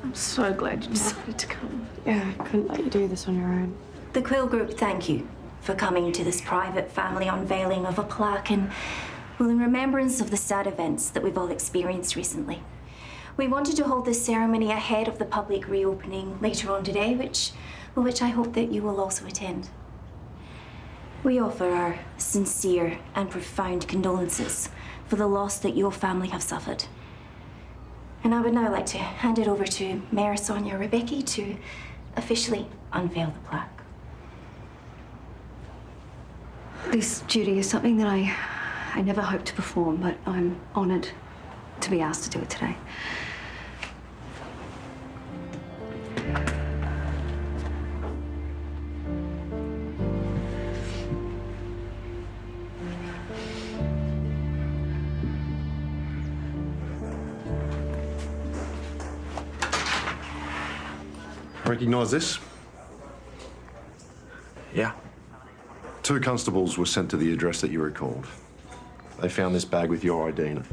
I'm so glad you decided to come. Yeah, I couldn't let you do this on your own. The Quill Group thank you for coming to this private family unveiling of a plaque and, well, in remembrance of the sad events that we've all experienced recently. We wanted to hold this ceremony ahead of the public reopening later on today, which I hope that you will also attend. We offer our sincere and profound condolences for the loss that your family have suffered. And I would now like to hand it over to Mayor Sonya Rebecchi to officially unveil the plaque. This duty is something that I never hoped to perform, but I'm honoured to be asked to do it today. Recognise this? Yeah. 2 constables were sent to the address that you recalled. They found this bag with your ID in it.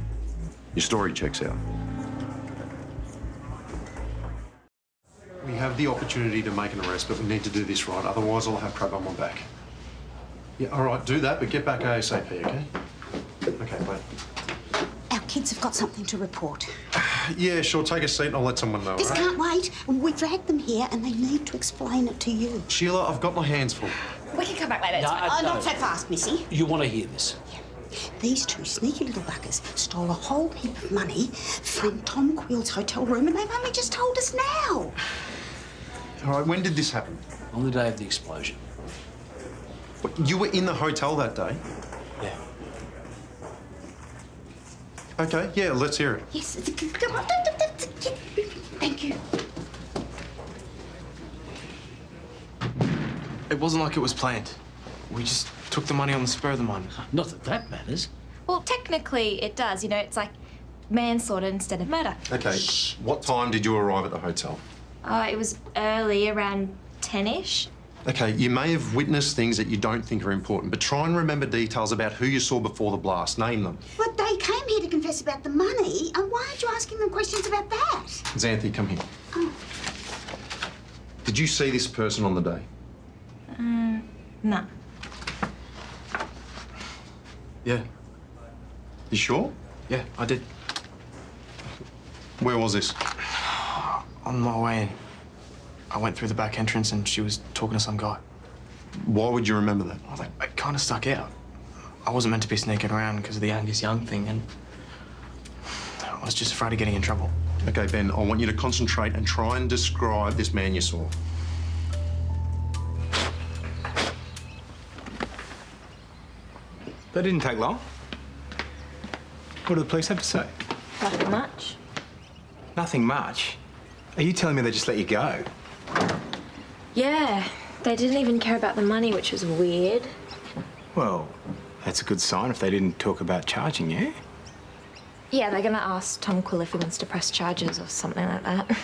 Your story checks out. We have the opportunity to make an arrest, but we need to do this right, otherwise I'll have crap on my back. Yeah, all right, do that, but get back ASAP, okay? Okay, wait. Our kids have got something to report. Yeah, sure, take a seat and I'll let someone know, This all right? can't wait. We dragged them here and they need to explain it to you. Sheila, I've got my hands full. We can come back later. Not so fast, Missy. You want to hear this? These 2 sneaky little buggers stole a whole heap of money from Tom Quill's hotel room and they've only just told us now. All right, when did this happen? On the day of the explosion. What, you were in the hotel that day? Yeah. Okay, yeah, let's hear it. Yes, come on. Thank you. It wasn't like it was planned. We just took the money on the spur of the moment. Not that that matters. Well, technically it does. You know, it's like manslaughter instead of murder. Okay, what time did you arrive at the hotel? It was early, around 10-ish. Okay, you may have witnessed things that you don't think are important, but try and remember details about who you saw before the blast. Name them. But they came here to confess about the money, and why aren't you asking them questions about that? Xanthi, come here. Oh. Did you see this person on the day? No. Yeah. You sure? Yeah, I did. Where was this? On my way in. I went through the back entrance and she was talking to some guy. Why would you remember that? It kind of stuck out. I wasn't meant to be sneaking around because of the Angus Young thing, and I was just afraid of getting in trouble. Okay, Ben, I want you to concentrate and try and describe this man you saw. That didn't take long. What do the police have to say? Nothing much. Nothing much? Are you telling me they just let you go? Yeah, they didn't even care about the money, which was weird. Well, that's a good sign if they didn't talk about charging you. Yeah, they're gonna ask Tom Quill if he wants to press charges or something like that.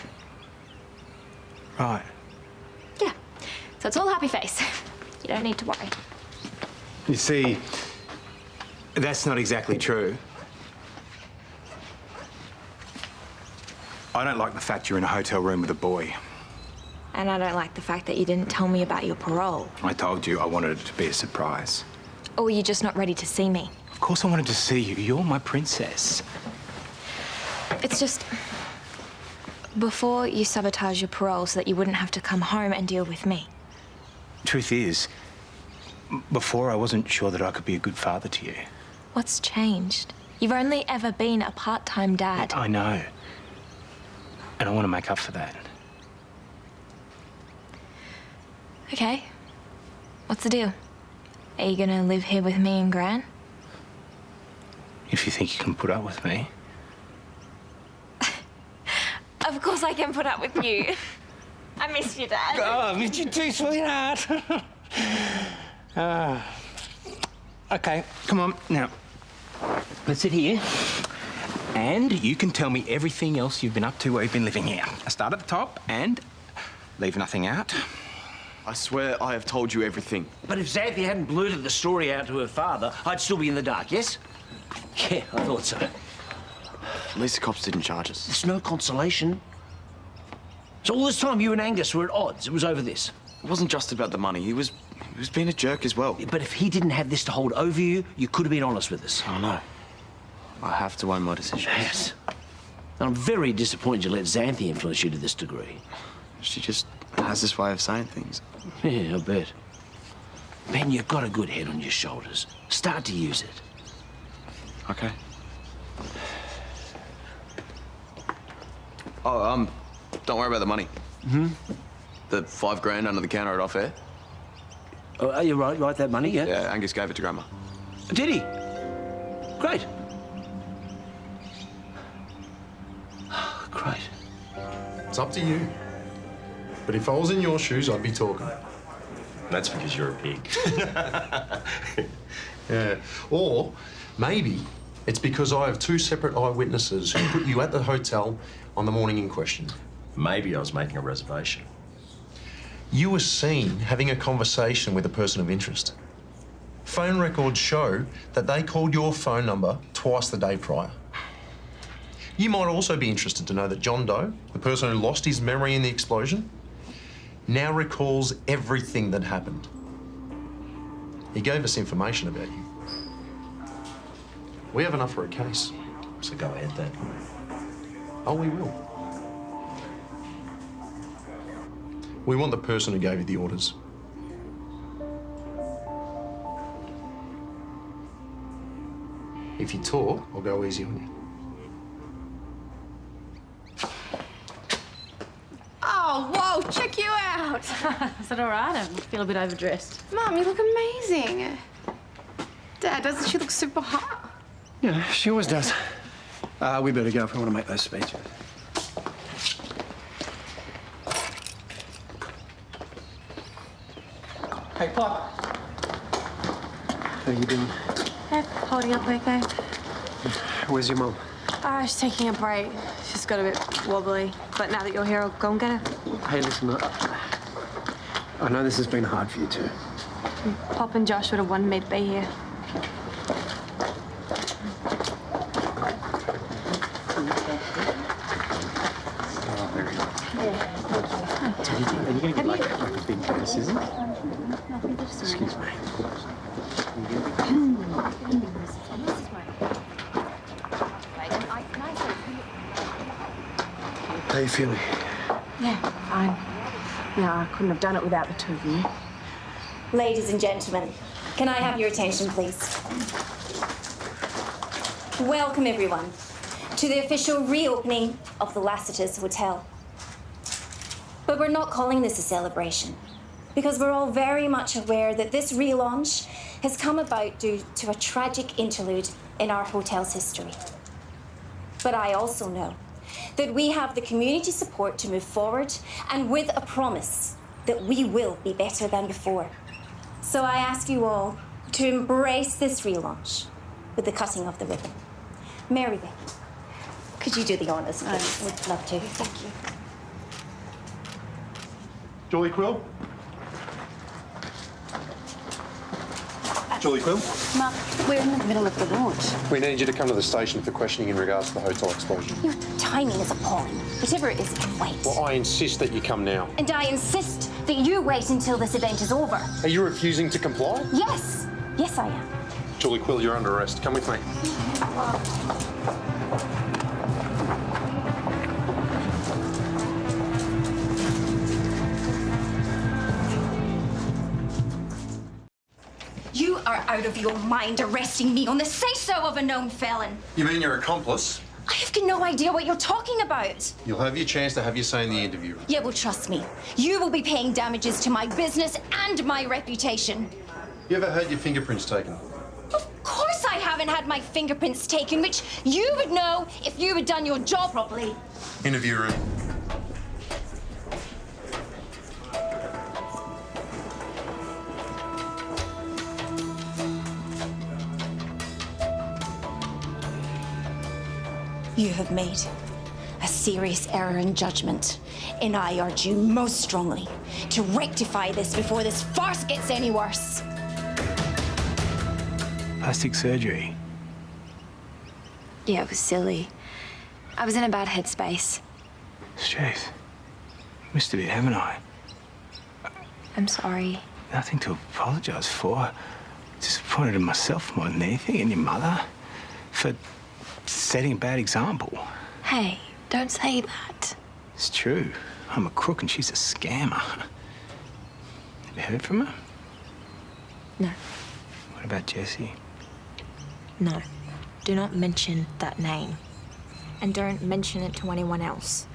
Right. Yeah, so it's all happy face. You don't need to worry. You see, that's not exactly true. I don't like the fact you're in a hotel room with a boy. And I don't like the fact that you didn't tell me about your parole. I told you I wanted it to be a surprise. Or were you just not ready to see me? Of course I wanted to see you. You're my princess. It's just... before you sabotage your parole so that you wouldn't have to come home and deal with me. Truth is, before I wasn't sure that I could be a good father to you. What's changed? You've only ever been a part-time dad. I know. And I want to make up for that. Okay. What's the deal? Are you gonna live here with me and Gran? If you think you can put up with me. Of course I can put up with you. I miss you, Dad. Oh, I miss you too, sweetheart. Okay, come on, now. Let's sit here. And you can tell me everything else you've been up to while you've been living here. I start at the top and leave nothing out. I swear I have told you everything. But if Xanthi hadn't blurted the story out to her father, I'd still be in the dark, yes? Yeah, I thought so. At least the cops didn't charge us. It's no consolation. So all this time you and Angus were at odds. It was over this. It wasn't just about the money. He was being a jerk as well. But if he didn't have this to hold over you, you could have been honest with us. I know. I have to own my decisions. Yes. I'm very disappointed you let Xanthi influence you to this degree. She just has this way of saying things. Yeah, I bet. Man, you've got a good head on your shoulders. Start to use it. Okay. Oh, don't worry about the money. The $5 grand under the counter at off-air. Oh, are you right, that money, yeah? Yeah, Angus gave it to Grandma. Did he? Great. Great. It's up to you. But if I was in your shoes, I'd be talking. That's because you're a pig. Yeah. Or maybe it's because I have 2 separate eyewitnesses who put you at the hotel on the morning in question. Maybe I was making a reservation. You were seen having a conversation with a person of interest. Phone records show that they called your phone number twice the day prior. You might also be interested to know that John Doe, the person who lost his memory in the explosion, now recalls everything that happened. He gave us information about you. We have enough for a case. So go ahead then. Oh, we will. We want the person who gave you the orders. If you talk, I'll go easy on you. Oh, whoa, check you out. Is that all right? I feel a bit overdressed. Mum, you look amazing. Dad, doesn't she look super hot? Yeah, she always does. We better go if we want to make those speeches. Hey, Pop. How you doing? Yep, holding up okay. Where's your mum? She's taking a break. She's got a bit wobbly. But now that you're here, I'll go and get her. Hey, listen, I know this has been hard for you too. Pop and Josh would have wanted me to be here. Are you going to get like a big pair of scissors? Excuse me. How you feeling? Yeah, fine. No, I couldn't have done it without the 2 of you. Ladies and gentlemen, can I have your attention, please? Welcome, everyone, to the official reopening of the Lassiter's Hotel. But we're not calling this a celebration, because we're all very much aware that this relaunch has come about due to a tragic interlude in our hotel's history. But I also know that we have the community support to move forward, and with a promise that we will be better than before. So I ask you all to embrace this relaunch with the cutting of the ribbon. Mary, could you do the honours, please? I would love to. Thank you. Julie Quill? Julie Quill? Mark, we're in the middle of the launch. We need you to come to the station for questioning in regards to the hotel explosion. Your timing is appalling. Whatever it is, it can wait. Well, I insist that you come now. And I insist that you wait until this event is over. Are you refusing to comply? Yes. Yes, I am. Julie Quill, you're under arrest. Come with me. You are out of your mind arresting me on the say-so of a known felon. You mean your accomplice? I have no idea what you're talking about. You'll have your chance to have your say in the interview. Yeah, well, trust me. You will be paying damages to my business and my reputation. You ever had your fingerprints taken? Of course I haven't had my fingerprints taken, which you would know if you had done your job properly. Interview room. You have made a serious error in judgment, and I urge you most strongly to rectify this before this farce gets any worse. Plastic surgery? Yeah, it was silly. I was in a bad headspace. Jeez. Missed a bit, haven't I? I'm sorry. Nothing to apologise for. Disappointed in myself more than anything, and your mother. For setting a bad example. Hey, Don't say that. It's true. I'm a crook and she's a scammer. Have you heard from her? No. What about Jessie? No. Do not mention that name. And don't mention it to anyone else.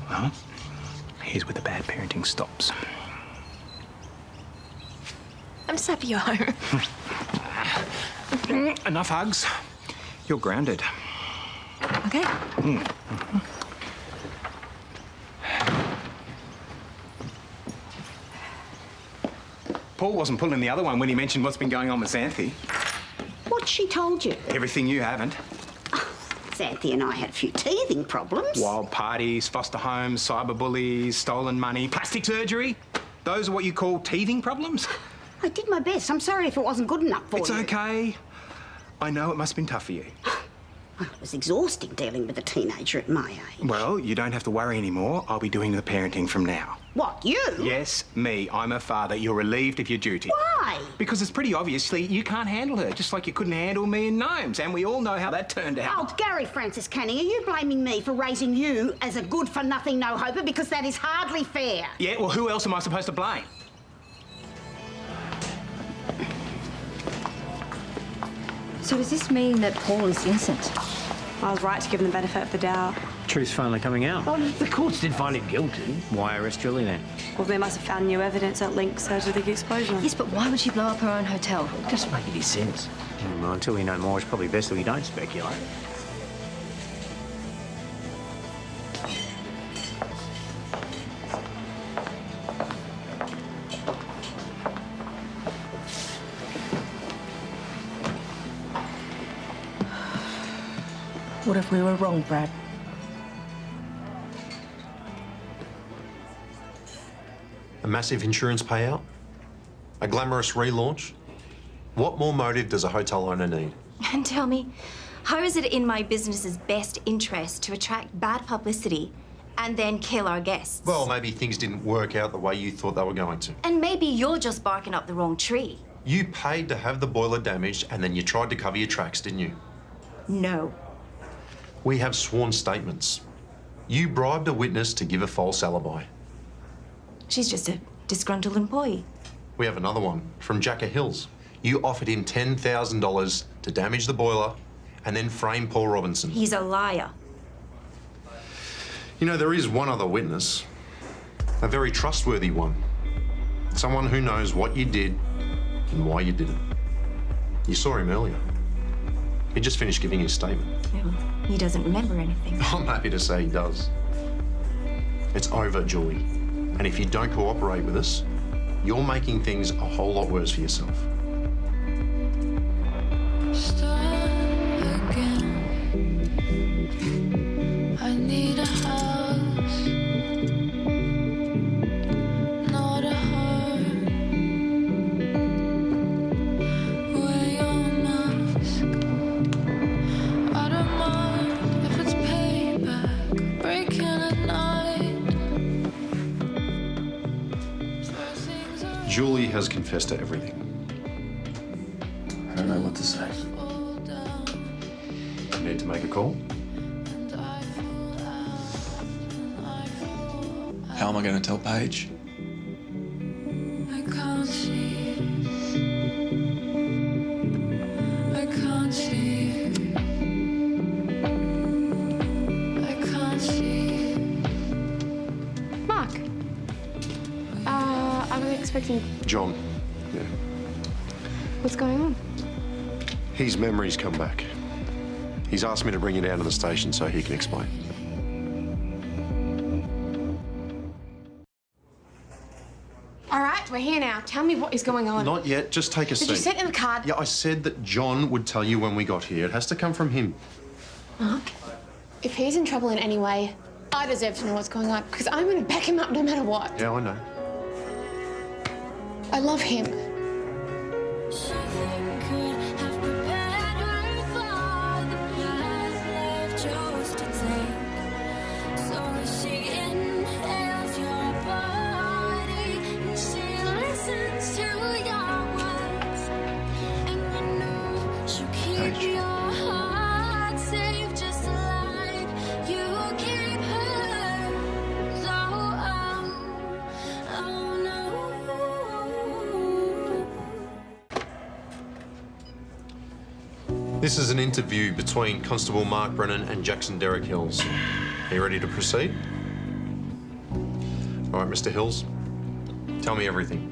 Well, here's where the bad parenting stops. I'm just happy you're home. Enough hugs. You're grounded. Okay. Paul wasn't pulling the other one when he mentioned what's been going on with Xanthi. What's she told you? Everything you haven't. Xanthi and I had a few teething problems. Wild parties, foster homes, cyberbullies, stolen money, plastic surgery. Those are what you call teething problems? I did my best. I'm sorry if it wasn't good enough for you. It's okay. I know it must have been tough for you. Well, it was exhausting dealing with a teenager at my age. Well, you don't have to worry anymore. I'll be doing the parenting from now. What, you? Yes, me. I'm her father. You're relieved of your duty. Why? Because it's pretty obviously you can't handle her, just like you couldn't handle me and Gnomes, and we all know how that turned out. Oh, Gary Francis Canning, are you blaming me for raising you as a good-for-nothing no-hoper? Because that is hardly fair. Yeah, well, who else am I supposed to blame? So does this mean that Paul is innocent? I was right to give him the benefit of the doubt. Truth's finally coming out. Well, the courts did find him guilty. Why arrest Julie then? Well, they must have found new evidence that links her to the explosion. Yes, but why would she blow up her own hotel? It doesn't make any sense. Well, until we know more, it's probably best that we don't speculate. What if we were wrong, Brad? A massive insurance payout? A glamorous relaunch? What more motive does a hotel owner need? And tell me, how is it in my business's best interest to attract bad publicity and then kill our guests? Well, maybe things didn't work out the way you thought they were going to. And maybe you're just barking up the wrong tree. You paid to have the boiler damaged and then you tried to cover your tracks, didn't you? No. We have sworn statements. You bribed a witness to give a false alibi. She's just a disgruntled employee. We have another one from Jacker Hills. You offered him $10,000 to damage the boiler and then frame Paul Robinson. He's a liar. You know, there is one other witness, a very trustworthy one. Someone who knows what you did and why you did it. You saw him earlier. He just finished giving his statement. Well, he doesn't remember anything. I'm happy to say he does. It's over, Julie. And if you don't cooperate with us, you're making things a whole lot worse for yourself. I need a house, not a home. Wear your mask. I don't mind if it's payback, breaking at night. Julie has confessed to everything. I don't know what to say. You need to make a call? How am I going to tell Paige? I can't see. I can't see. I can't see. Mark. I'm expecting... John. Yeah. What's going on? His memories come back. He's asked me to bring you down to the station so he can explain. All right, we're here now. Tell me what is going on. Not yet, just take a seat. Did you send in the card? Yeah, I said that John would tell you when we got here. It has to come from him. Mark, if he's in trouble in any way, I deserve to know what's going on because I'm going to back him up no matter what. Yeah, I know. I love him. Keep your heart safe, just This is an interview between Constable Mark Brennan and Jackson Derek Hills. Are you ready to proceed? All right, Mr. Hills, tell me everything.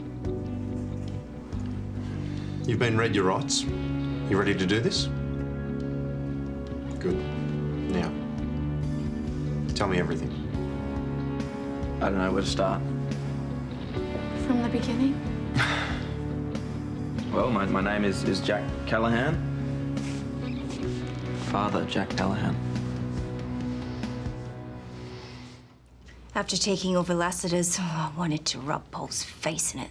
You've been read your rights. You ready to do this? Good. Now, tell me everything. I don't know where to start. From the beginning? Well, my name is Jack Callahan. Father, Jack Callahan. After taking over Lassiter's, I wanted to rub Paul's face in it.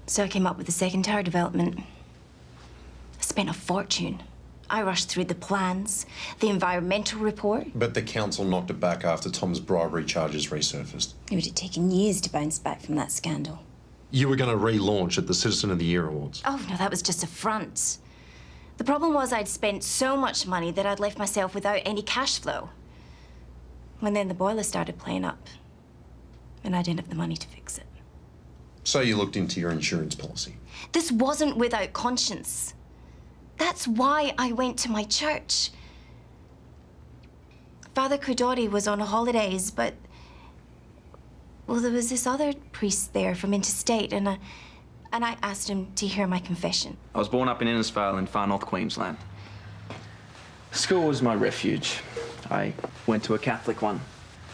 So I came up with the second tower development. I spent a fortune. I rushed through the plans, the environmental report. But the council knocked it back after Tom's bribery charges resurfaced. It would have taken years to bounce back from that scandal. You were going to relaunch at the Citizen of the Year Awards. Oh, no, that was just a front. The problem was I'd spent so much money that I'd left myself without any cash flow. And then the boiler started playing up, and I didn't have the money to fix it. So you looked into your insurance policy. This wasn't without conscience. That's why I went to my church. Father Toadie was on holidays, but... well, there was this other priest there from interstate, and I asked him to hear my confession. I was born up in Innisfail in far north Queensland. School was my refuge. I went to a Catholic one,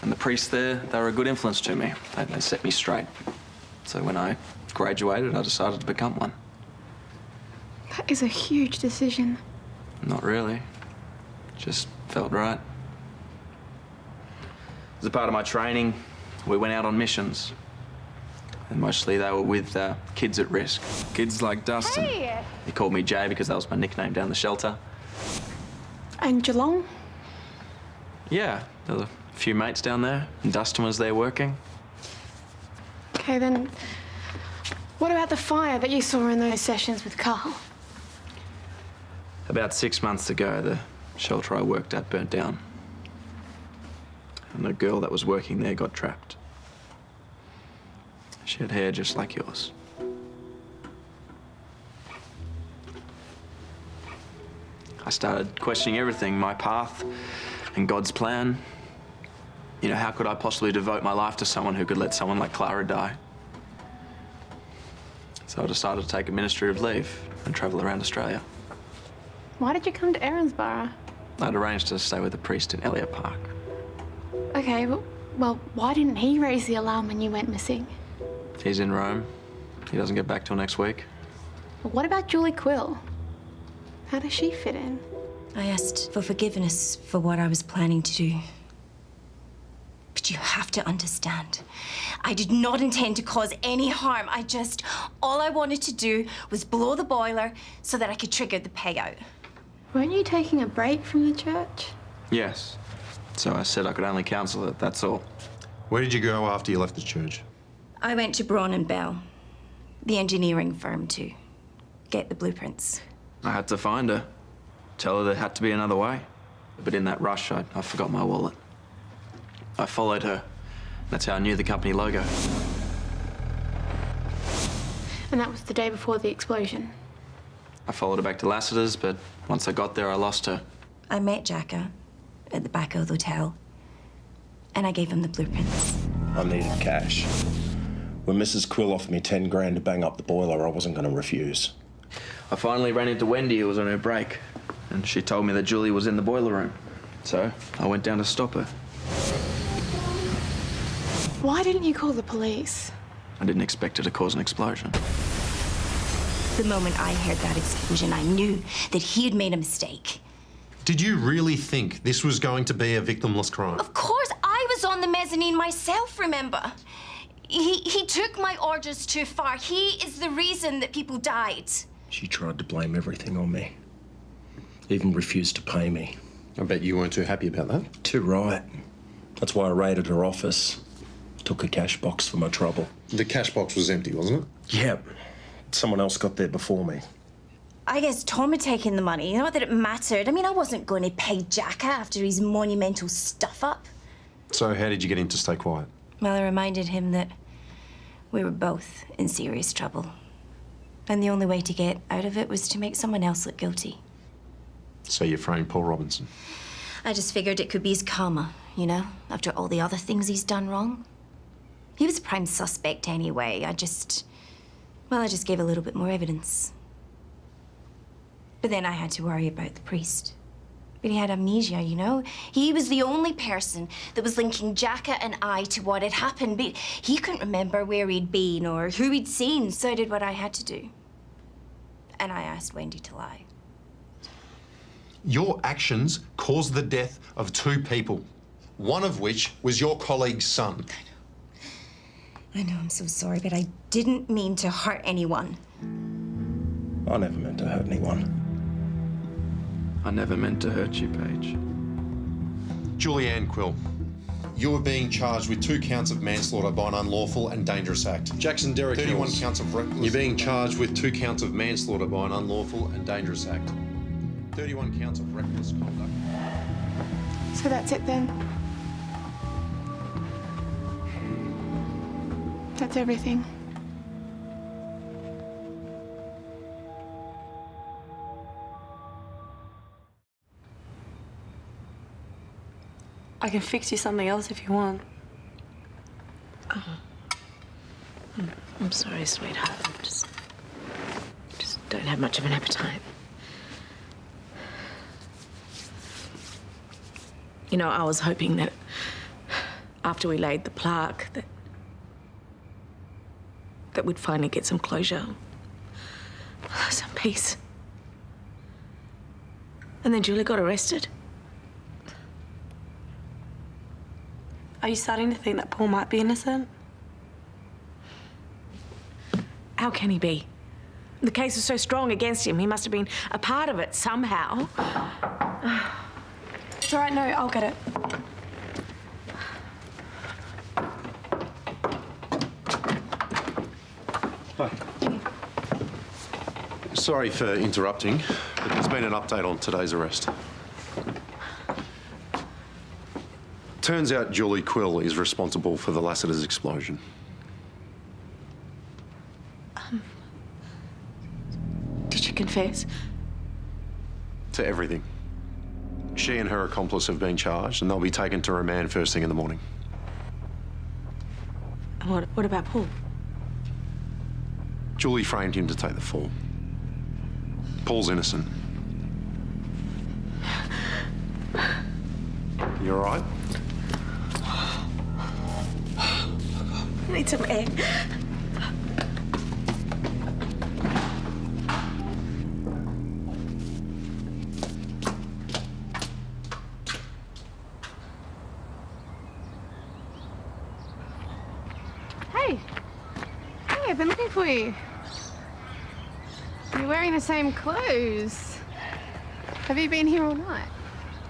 and the priests there, they were a good influence to me. They set me straight. So when I graduated, I decided to become one. That is a huge decision. Not really. Just felt right. As a part of my training, we went out on missions. And mostly they were with kids at risk. Kids like Dustin. Hey! He called me Jay because that was my nickname down the shelter. And Geelong? Yeah, there were a few mates down there, and Dustin was there working. Okay, then what about the fire that you saw in those sessions with Karl? About 6 months ago, the shelter I worked at burnt down. And the girl that was working there got trapped. She had hair just like yours. I started questioning everything, my path and God's plan. You know, how could I possibly devote my life to someone who could let someone like Clara die? So I decided to take administrative leave and travel around Australia. Why did you come to Erinsborough? I'd arranged to stay with a priest in Elliot Park. Okay, well, why didn't he raise the alarm when you went missing? He's in Rome. He doesn't get back till next week. Well, what about Julie Quill? How does she fit in? I asked for forgiveness for what I was planning to do. But you have to understand, I did not intend to cause any harm. All I wanted to do was blow the boiler so that I could trigger the payout. Weren't you taking a break from the church? Yes. So I said I could only counsel it, that's all. Where did you go after you left the church? I went to Braun and Bell, the engineering firm, to get the blueprints. I had to find her. Tell her there had to be another way. But in that rush, I forgot my wallet. I followed her. That's how I knew the company logo. And that was the day before the explosion? I followed her back to Lassiter's, but once I got there, I lost her. I met Jacka at the back of the hotel, and I gave him the blueprints. I needed cash. When Mrs. Quill offered me 10 grand to bang up the boiler, I wasn't going to refuse. I finally ran into Wendy, who was on her break, and she told me that Julie was in the boiler room. So I went down to stop her. Why didn't you call the police? I didn't expect her to cause an explosion. The moment I heard that explosion, I knew that he had made a mistake. Did you really think this was going to be a victimless crime? Of course, I was on the mezzanine myself, remember? He took my orders too far. He is the reason that people died. She tried to blame everything on me. Even refused to pay me. I bet you weren't too happy about that. Too right. That's why I raided her office. Took a cash box for my trouble. The cash box was empty, wasn't it? Yep. Someone else got there before me. I guess Tom had taken the money. Not that it mattered. I mean, I wasn't going to pay Jacka after his monumental stuff-up. So how did you get him to stay quiet? Well, I reminded him that we were both in serious trouble. And the only way to get out of it was to make someone else look guilty. So you framed Paul Robinson? I just figured it could be his karma, you know, after all the other things he's done wrong. He was a prime suspect anyway. I just gave a little bit more evidence. But then I had to worry about the priest. But he had amnesia, you know? He was the only person that was linking Jacka and I to what had happened, but he couldn't remember where he'd been or who he'd seen, so I did what I had to do. And I asked Wendy to lie. Your actions caused the death of 2 people, one of which was your colleague's son. I know, I'm so sorry, but I didn't mean to hurt anyone. I never meant to hurt anyone. I never meant to hurt you, Paige. Julianne Quill, you are being charged with 2 counts of manslaughter by an unlawful and dangerous act. Jackson Derrick 31 counts of reckless. You're being charged with 2 counts of manslaughter by an unlawful and dangerous act. 31 counts of reckless conduct. So that's it then? That's everything? I can fix you something else if you want. Oh. I'm sorry, sweetheart. I just don't have much of an appetite. You know, I was hoping that after we laid the plaque that we'd finally get some closure, some peace. And then Julie got arrested. Are you starting to think that Paul might be innocent? How can he be? The case was so strong against him. He must have been a part of it somehow. It's all right, no, I'll get it. Hi. Sorry for interrupting, but there's been an update on today's arrest. Turns out Julie Quill is responsible for the Lassiter's explosion. Did you confess? To everything. She and her accomplice have been charged, and they'll be taken to remand first thing in the morning. What about Paul? Julie framed him to take the fall. Paul's innocent. You all right? I need some air. Hey, I've been looking for you. You're wearing the same clothes. Have you been here all night?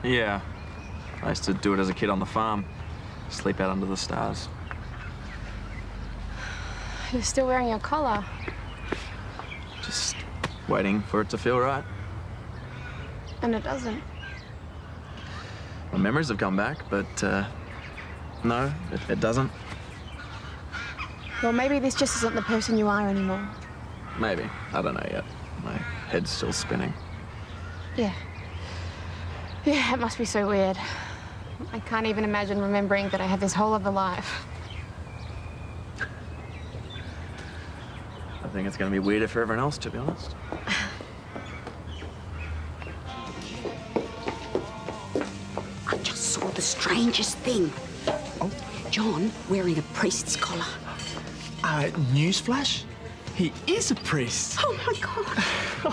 Yeah. I used to do it as a kid on the farm. Sleep out under the stars. You're still wearing your collar. Just waiting for it to feel right. And it doesn't. My memories have come back, but no, it doesn't. Well, maybe this just isn't the person you are anymore. Maybe. I don't know yet. My head's still spinning. Yeah. Yeah, it must be so weird. I can't even imagine remembering that I had this whole other life. I think it's going to be weirder for everyone else, to be honest. I just saw the strangest thing. Oh, John wearing a priest's collar. Newsflash? He is a priest. Oh, my God.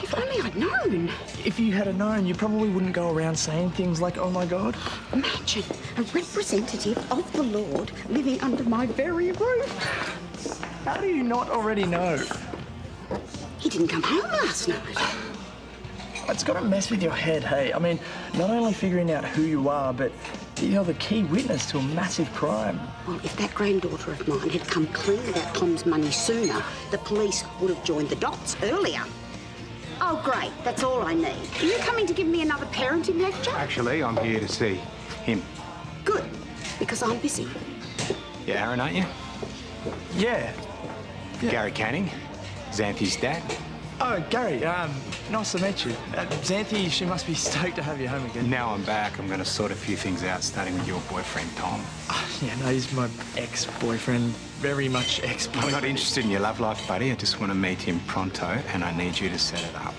If only I'd known. If you had known, you probably wouldn't go around saying things like, oh, my God. Imagine a representative of the Lord living under my very roof. How do you not already know? He didn't come home last night. It's got to mess with your head, hey? I mean, not only figuring out who you are, but you're the key witness to a massive crime. Well, if that granddaughter of mine had come clean about Tom's money sooner, the police would have joined the dots earlier. Oh, great. That's all I need. Are you coming to give me another parenting lecture? Actually, I'm here to see him. Good, because I'm busy. You're Aaron, aren't you? Yeah. Gary Canning, Xanthi's dad. Oh, Gary, nice to meet you. Xanthi, she must be stoked to have you home again. Now I'm back, I'm going to sort a few things out, starting with your boyfriend, Tom. Yeah, no, he's my ex-boyfriend. Very much ex-boyfriend. I'm not interested in your love life, buddy. I just want to meet him pronto, and I need you to set it up.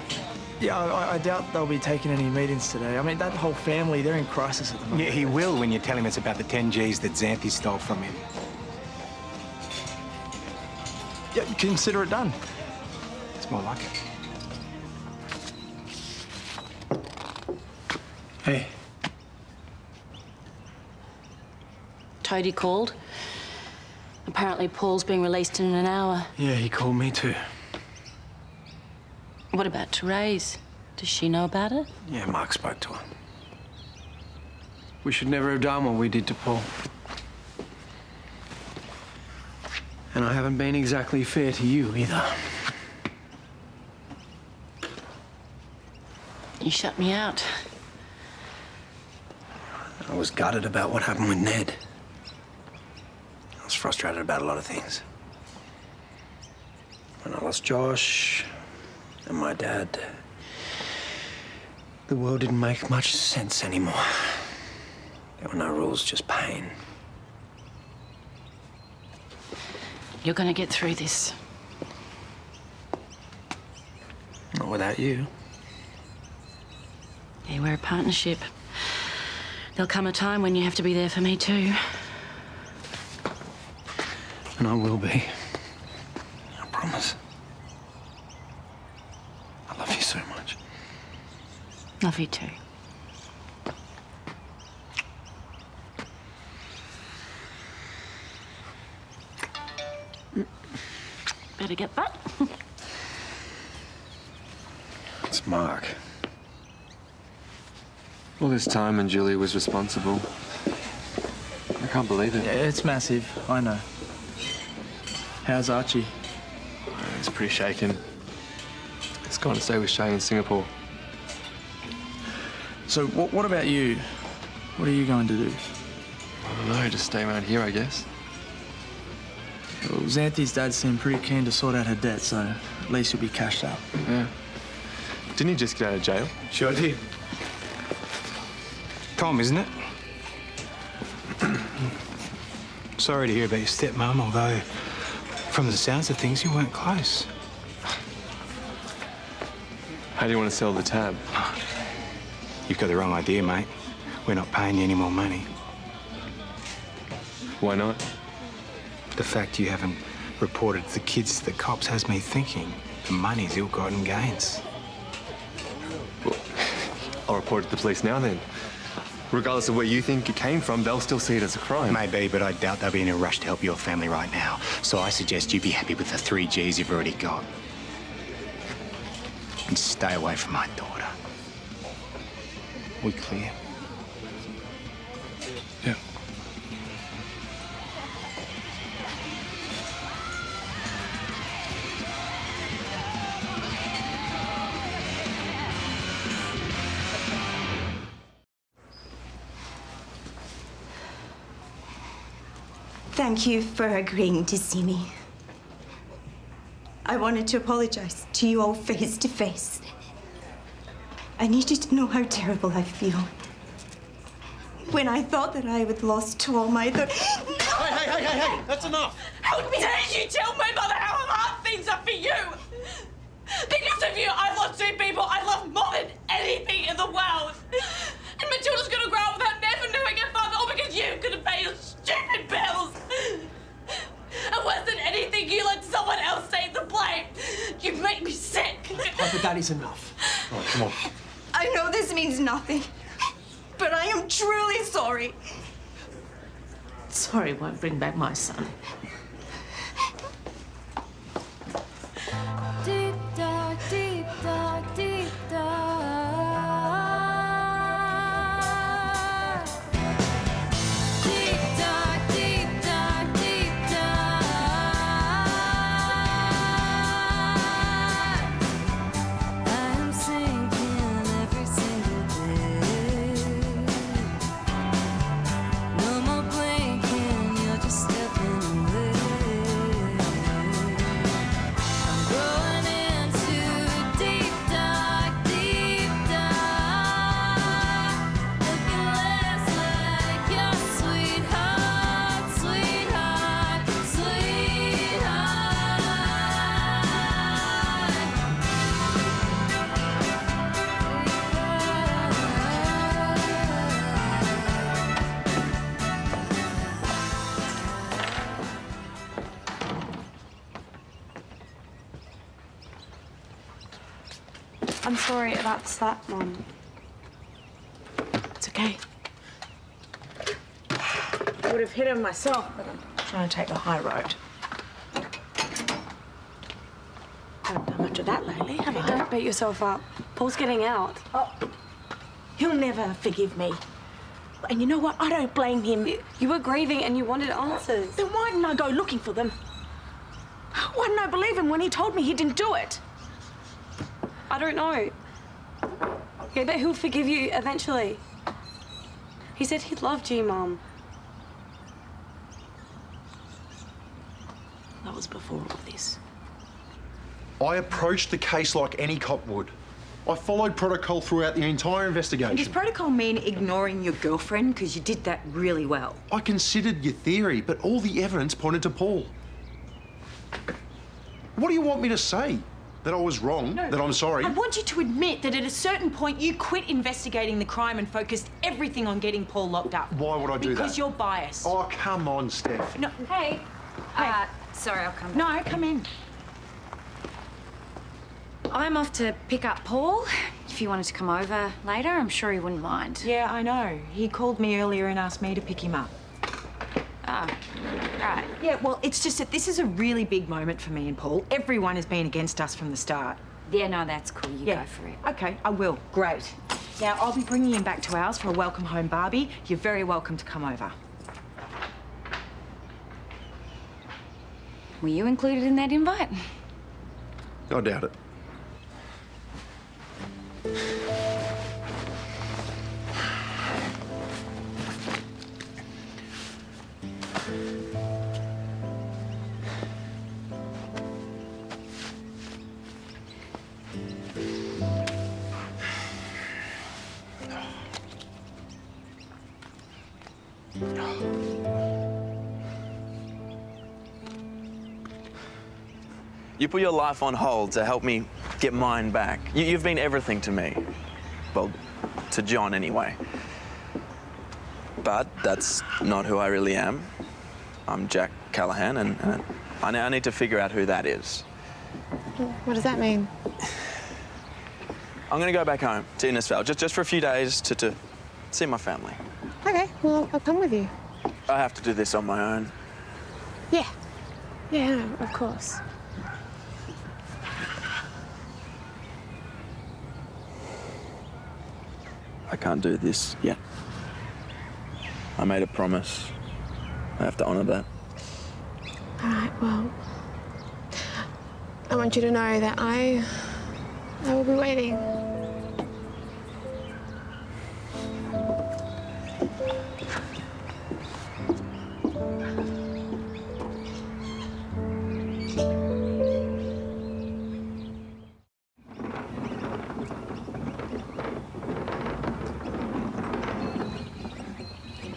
Yeah, I doubt they'll be taking any meetings today. I mean, that whole family, they're in crisis at the moment. Yeah, he will when you tell him it's about the 10 Gs that Xanthi stole from him. Yeah, consider it done. It's more like it. Hey. Toadie called. Apparently Paul's being released in an hour. Yeah, he called me too. What about Terese? Does she know about it? Yeah, Mark spoke to her. We should never have done what we did to Paul. And I haven't been exactly fair to you either. You shut me out. I was gutted about what happened with Ned. I was frustrated about a lot of things. When I lost Josh and my dad, the world didn't make much sense anymore. There were no rules, just pain. You're gonna get through this. Not without you. Yeah, we're a partnership. There'll come a time when you have to be there for me too. And I will be. I promise. I love you so much. Love you too. Better get that. It's Mark. All this time and Julie was responsible. I can't believe it. Yeah, it's massive, I know. How's Archie? He's pretty shaken. He's gone to stay with Shay in Singapore. So what about you? What are you going to do? I don't know, just stay around here, I guess. Well, Xanthi's dad seemed pretty keen to sort out her debt, so at least you'll be cashed up. Yeah. Didn't he just get out of jail? Sure did. Tom, isn't it? Sorry to hear about your stepmom, although from the sounds of things, you weren't close. How do you want to sell the tab? You've got the wrong idea, mate. We're not paying you any more money. Why not? The fact you haven't reported the kids to the cops has me thinking the money's ill-gotten gains. Well, I'll report it to the police now then. Regardless of where you think it came from, they'll still see it as a crime. Maybe, but I doubt they'll be in a rush to help your family right now. So I suggest you be happy with the 3 Gs you've already got. And stay away from my daughter. We clear? Yeah. Thank you for agreeing to see me. I wanted to apologize to you all face to face. I need you to know how terrible I feel. When I thought that I had lost to all my other... Hey, that's enough! How dare you tell my mother how hard things are for you? Because of you, I've lost 2 people I love more than anything in the world. And Matilda's gonna grow up without never knowing her father, all because you couldn't pay your stupid bills. And worse than anything, you let someone else take the blame. You make me sick. But that is enough. All right, come on. I know this means nothing, but I am truly sorry. Sorry won't bring back my son. Deep dark, deep dark, deep dark. Deep dark, deep dark, deep dark. I'm sinking every single day. No more blinking, you're just stepping away. I'm sorry about the slap, Mum. It's okay. I would have hit him myself, but I'm trying to take the high road. Haven't done much of that lately, have I? Don't beat yourself up. Paul's getting out. Oh, he'll never forgive me. And you know what? I don't blame him. You were grieving and you wanted answers. Then why didn't I go looking for them? Why didn't I believe him when he told me he didn't do it? I don't know. Yeah, but he'll forgive you eventually. He said he loved you, Mum. That was before all this. I approached the case like any cop would. I followed protocol throughout the entire investigation. Does protocol mean ignoring your girlfriend? Because you did that really well. I considered your theory, but all the evidence pointed to Paul. What do you want me to say? That I was wrong? No. That I'm sorry? I want you to admit that at a certain point you quit investigating the crime and focused everything on getting Paul locked up. Why would I do that? Because you're biased. Oh, come on, Steph. No. Hey. Sorry, I'll come. No, come in. I'm off to pick up Paul. If you wanted to come over later, I'm sure he wouldn't mind. Yeah, I know. He called me earlier and asked me to pick him up. Oh, right. Yeah, well, it's just that this is a really big moment for me and Paul. Everyone has been against us from the start. Yeah, no, that's cool. You go for it. Okay, I will. Great. Now, I'll be bringing him back to ours for a welcome home barbie. You're very welcome to come over. Were you included in that invite? I doubt it. You put your life on hold to help me get mine back. You've been everything to me. Well, to John anyway. But that's not who I really am. I'm Jack Callahan, and I need to figure out who that is. What does that mean? I'm going to go back home to Innisfail, just for a few days to see my family. Okay, well, I'll come with you. I have to do this on my own. Yeah. Yeah, of course. I can't do this yet. I made a promise. I have to honour that. All right, well, I want you to know that I will be waiting.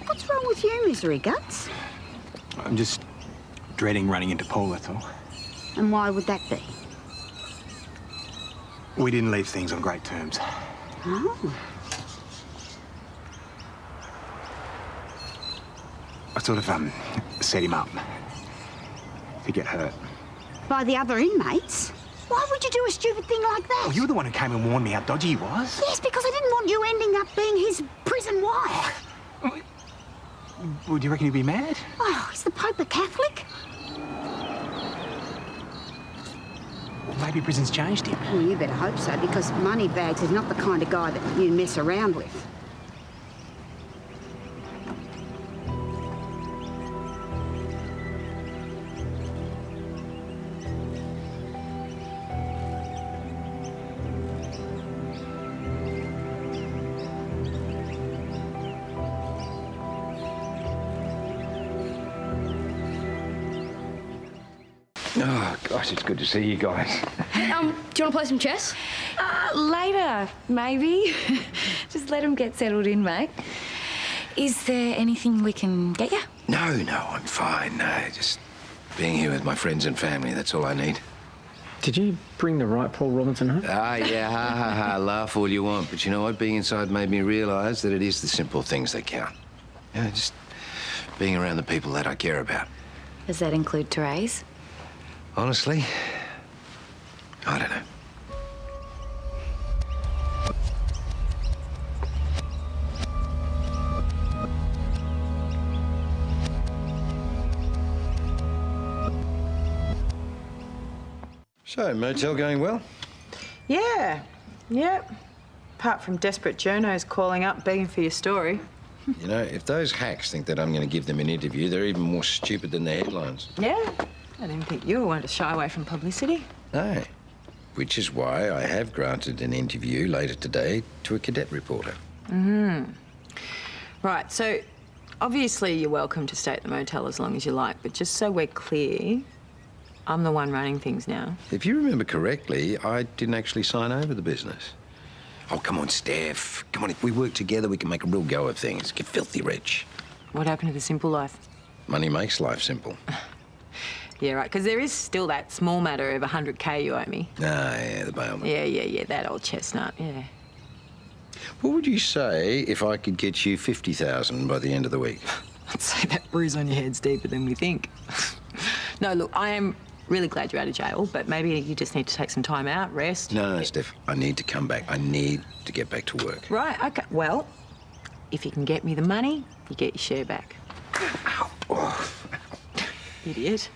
What's wrong with you, Misery Guts? I'm just dreading running into Paul, that's all. And why would that be? We didn't leave things on great terms. Oh. I sort of, set him up to get hurt. By the other inmates? Why would you do a stupid thing like that? Well, you were the one who came and warned me how dodgy he was. Yes, because I didn't want you ending up being his prison wife. Would you reckon he'd be mad? Oh, is the Pope a Catholic? Maybe prison's changed him. Well, you better hope so, because Moneybags is not the kind of guy that you mess around with. Oh, gosh, it's good to see you guys. Do you want to play some chess? Later, maybe. Just let him get settled in, mate. Is there anything we can get you? No, I'm fine. No, just being here with my friends and family, that's all I need. Did you bring the right Paul Robinson home? Yeah, ha, laugh all you want. But you know what? Being inside made me realise that it is the simple things that count. You know, just being around the people that I care about. Does that include Terese? Honestly, I don't know. So, motel going well? Yeah. Yep. Apart from desperate journos calling up begging for your story. You know, if those hacks think that I'm going to give them an interview, they're even more stupid than the headlines. Yeah. I didn't think you were one to shy away from publicity. No. Which is why I have granted an interview later today to a cadet reporter. Right, so obviously you're welcome to stay at the motel as long as you like, but just so we're clear, I'm the one running things now. If you remember correctly, I didn't actually sign over the business. Oh, come on, Steph. Come on, if we work together, we can make a real go of things. Get filthy rich. What happened to the simple life? Money makes life simple. Yeah, right, because there is still that small matter of 100K you owe me. Ah, yeah, the bailment. Yeah, that old chestnut, yeah. What would you say if I could get you 50,000 by the end of the week? I'd say that bruise on your head's deeper than we think. No, look, I am really glad you're out of jail, but maybe you just need to take some time out, rest. No, Steph. I need to come back. I need to get back to work. Right, OK. Well, if you can get me the money, you get your share back. Oh. Idiot.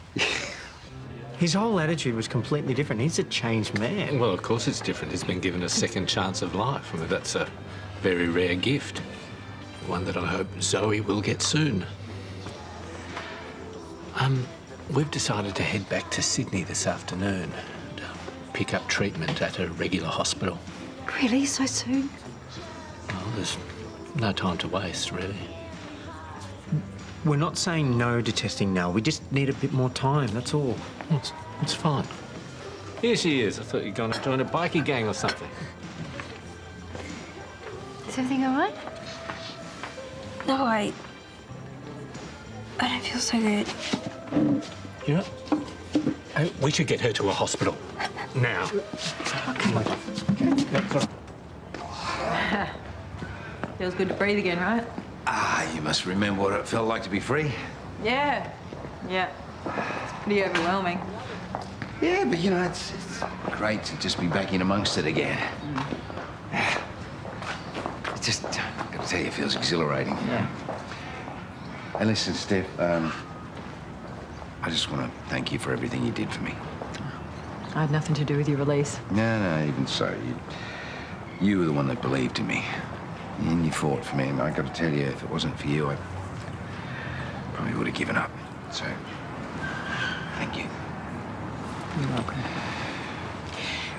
His whole attitude was completely different. He's a changed man. Well, of course it's different. He's been given a second chance of life. I mean, that's a very rare gift. One that I hope Zoe will get soon. We've decided to head back to Sydney this afternoon and pick up treatment at a regular hospital. Really? So soon? Well, there's no time to waste, really. We're not saying no to testing now. We just need a bit more time, that's all. It's fine. Here she is. I thought you'd gone to join a bikie gang or something. Is everything all right? No, I don't feel so good. You know, we should get her to a hospital. Now. Feels good to breathe again, right? Ah, you must remember what it felt like to be free. Yeah. It's pretty overwhelming. Yeah, but you know, it's great to just be back in amongst it again. It's just, I've got to tell you, it feels exhilarating. Yeah. And listen, Steph, I just want to thank you for everything you did for me. I had nothing to do with your release. No, even so. You were the one that believed in me. And you fought for me, and I got to tell you, if it wasn't for you, I probably would have given up. So, thank you. You're welcome.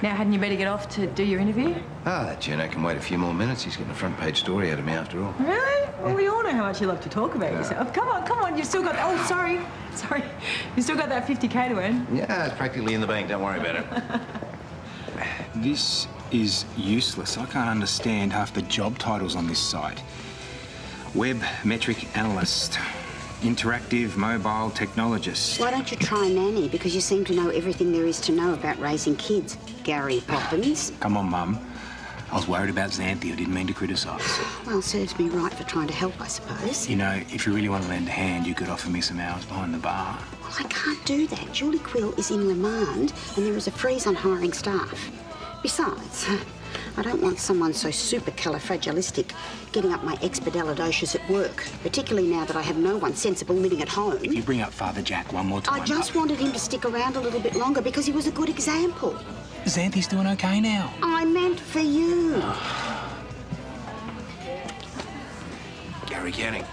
Now, hadn't you better get off to do your interview? Ah, that journo can wait a few more minutes. He's getting a front page story out of me after all. Really? Well, we all know how much you love to talk about yourself. Come on, you've still got... Oh, sorry. You've still got that 50K to earn. Yeah, it's practically in the bank. Don't worry about it. This is useless. I can't understand half the job titles on this site. Web metric analyst, interactive mobile technologist. Why don't you try nanny? Because you seem to know everything there is to know about raising kids, Gary Poppins. Come on, Mum. I was worried about Xanthi. I didn't mean to criticise. Well, serves me right for trying to help, I suppose. You know, if you really want to lend a hand, you could offer me some hours behind the bar. Well, I can't do that. Julie Quill is in remand and there is a freeze on hiring staff. Besides, I don't want someone so supercalifragilistic getting up my expedalidocious at work, particularly now that I have no one sensible living at home. If you bring up Father Jack one more time... I just wanted him to stick around a little bit longer because he was a good example. Xanthi's doing okay now. I meant for you. Gary Canning.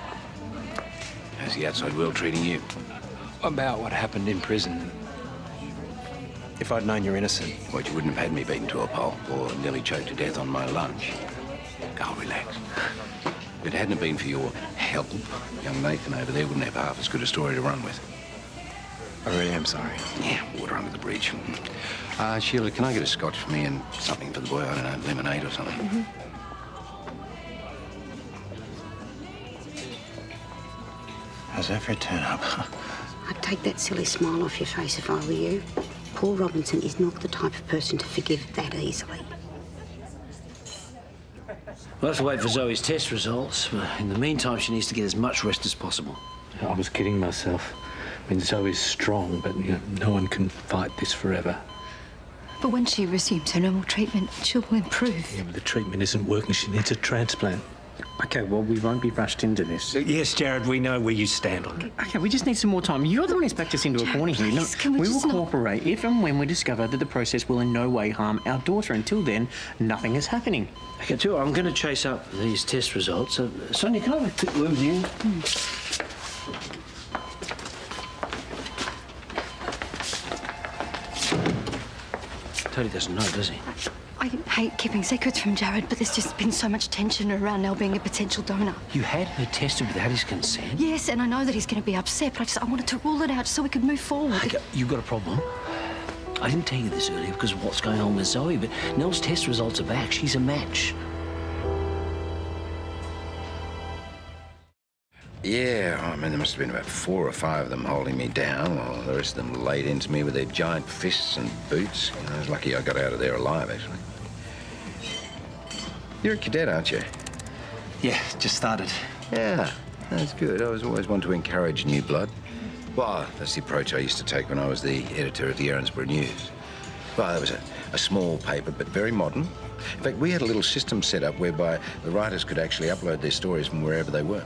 How's the outside world treating you? About what happened in prison. If I'd known you're innocent. Well, you wouldn't have had me beaten to a pulp or nearly choked to death on my lunch. Go, relax. If it hadn't been for your help, young Nathan over there wouldn't have half as good a story to run with. I really am sorry. Yeah, water under the bridge. Sheila, can I get a scotch for me and something for the boy? I don't know, lemonade or something? Mm-hmm. How's that for a turn-up? I'd take that silly smile off your face if I were you. Paul Robinson is not the type of person to forgive that easily. We'll have to wait for Zoe's test results. In the meantime, she needs to get as much rest as possible. I was kidding myself. I mean, Zoe's strong, but you know, no one can fight this forever. But when she resumes her normal treatment, she'll improve. Yeah, but the treatment isn't working. She needs a transplant. Okay, well, we won't be rushed into this. Yes, Jared, we know where you stand on it. Okay, we just need some more time. You're the one who's backed us into a corner here. Please, can we will just not- cooperate if and when we discover that the process will in no way harm our daughter. Until then, nothing is happening. Okay, too, I'm going to chase up these test results. Sonya, can I have a quick word with you? Toadie doesn't know, does he? I hate keeping secrets from Jared, but there's just been so much tension around Nell being a potential donor. You had her tested without his consent? Yes, and I know that he's going to be upset, but I wanted to rule it out so we could move forward. Okay, you've got a problem. I didn't tell you this earlier because of what's going on with Zoe, but Nell's test results are back. She's a match. Yeah, I mean, there must have been about 4 or 5 of them holding me down, while the rest of them laid into me with their giant fists and boots. I was lucky I got out of there alive, actually. You're a cadet, aren't you? Yeah, just started. Yeah, that's good. I was always one to encourage new blood. Well, that's the approach I used to take when I was the editor of the Erinsborough News. Well, it was a small paper, but very modern. In fact, we had a little system set up whereby the writers could actually upload their stories from wherever they were.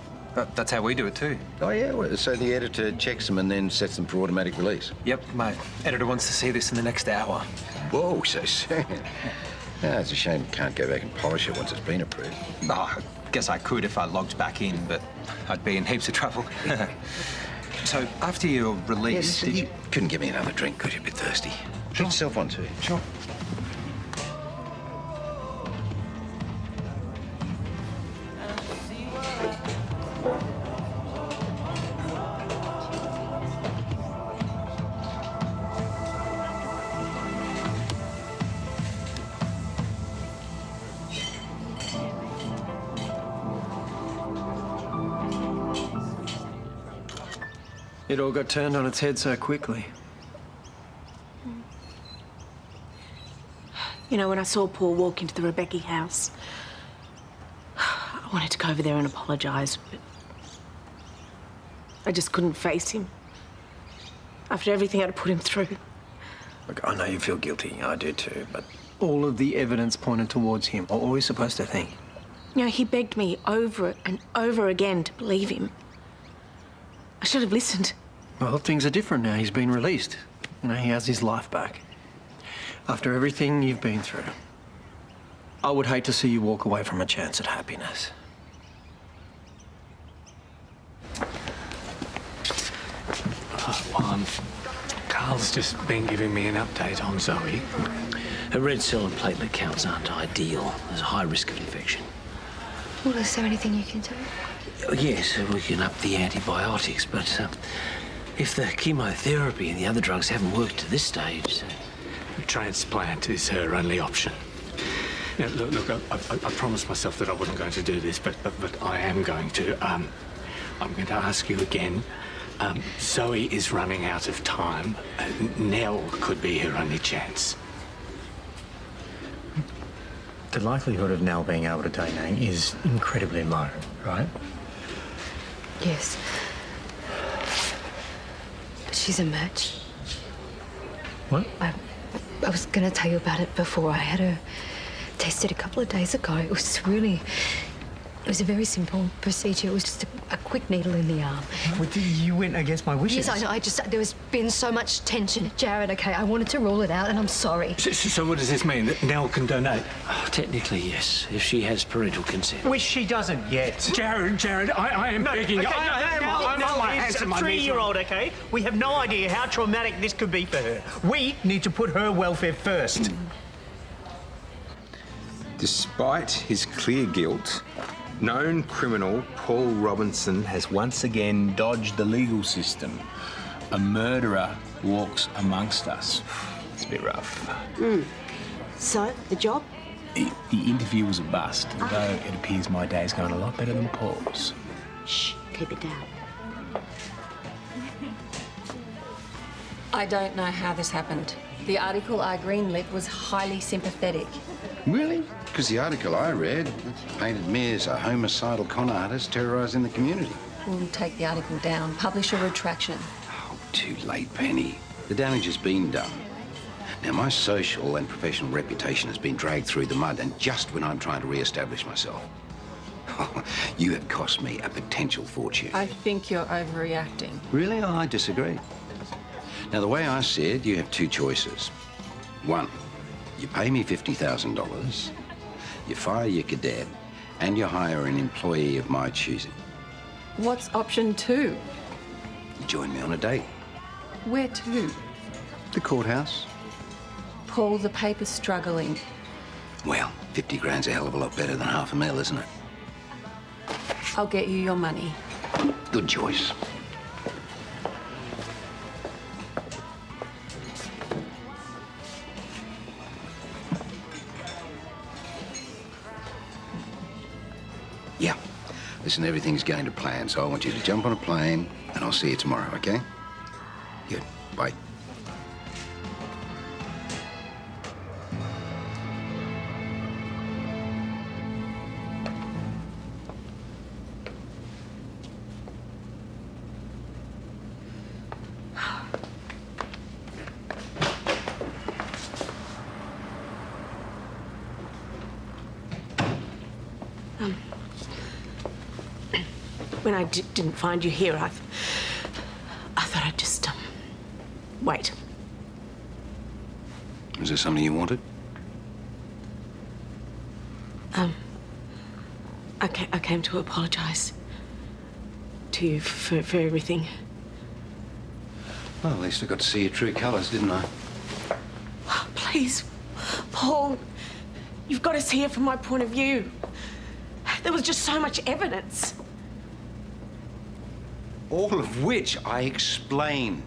That's how we do it too. Oh, yeah? Well, so the editor checks them and then sets them for automatic release? Yep, my editor wants to see this in the next hour. Whoa, so soon. Yeah, it's a shame you can't go back and polish it once it's been approved. Oh, I guess I could if I logged back in, but I'd be in heaps of trouble. So, after your release, Yes, you couldn't give me another drink because you're a bit thirsty. Treat yourself one too. Sure. It all got turned on its head so quickly. You know, when I saw Paul walk into the Rebecchi house, I wanted to go over there and apologise, but I just couldn't face him. After everything I'd put him through. Look, I know you feel guilty. I do too, but all of the evidence pointed towards him. What were we supposed to think? You know, he begged me over and over again to believe him. I should have listened. Well, things are different now. He's been released. You know, he has his life back. After everything you've been through, I would hate to see you walk away from a chance at happiness. Karl's just been giving me an update on Zoe. Her red cell and platelet counts aren't ideal. There's a high risk of infection. Well, is there anything you can do? Yes, we can up the antibiotics, but if the chemotherapy and the other drugs haven't worked to this stage... A transplant is her only option. Now, look, I promised myself that I wasn't going to do this, but I am going to. I'm going to ask you again. Zoe is running out of time. Nell could be her only chance. The likelihood of Nell being able to donate is incredibly low, right? Yes. But she's a match. What? I was going to tell you about it before. I had her tested a couple of days ago. It was a very simple procedure. It was just a quick needle in the arm. You went against my wishes. Yes, I know. There has been so much tension. Jared, okay, I wanted to rule it out, and I'm sorry. So what does this mean? That Nell can donate? Oh, technically, yes, if she has parental consent. Which she doesn't yet. Jared, I am begging you. I'm on my hands and my knees. 3-year-old, okay? We have no idea how traumatic this could be for her. We need to put her welfare first. Despite his clear guilt, known criminal Paul Robinson has once again dodged the legal system. A murderer walks amongst us. It's a bit rough. So, the job? The interview was a bust, though it appears my day's going a lot better than Paul's. Shh, keep it down. I don't know how this happened. The article I greenlit was highly sympathetic. Really? Because the article I read painted me as a homicidal con artist terrorising the community. We'll take the article down. Publish a retraction. Oh, too late, Penny. The damage has been done. Now, my social and professional reputation has been dragged through the mud, and just when I'm trying to re-establish myself. You have cost me a potential fortune. I think you're overreacting. Really? I disagree. Now, the way I see it, you have two choices. One, you pay me $50,000, you fire your cadet, and you hire an employee of my choosing. What's option 2? You join me on a date. Where to? The courthouse. Paul, the paper's struggling. Well, 50 grand's a hell of a lot better than $500,000, isn't it? I'll get you your money. Good choice. Yeah. Listen, everything's going to plan, so I want you to jump on a plane, and I'll see you tomorrow, okay? Good. Bye. When I didn't find you here, I thought I'd just, wait. Was there something you wanted? I came to apologise to you for everything. Well, at least I got to see your true colours, didn't I? Please, Paul, you've got to see it from my point of view. There was just so much evidence. All of which I explained.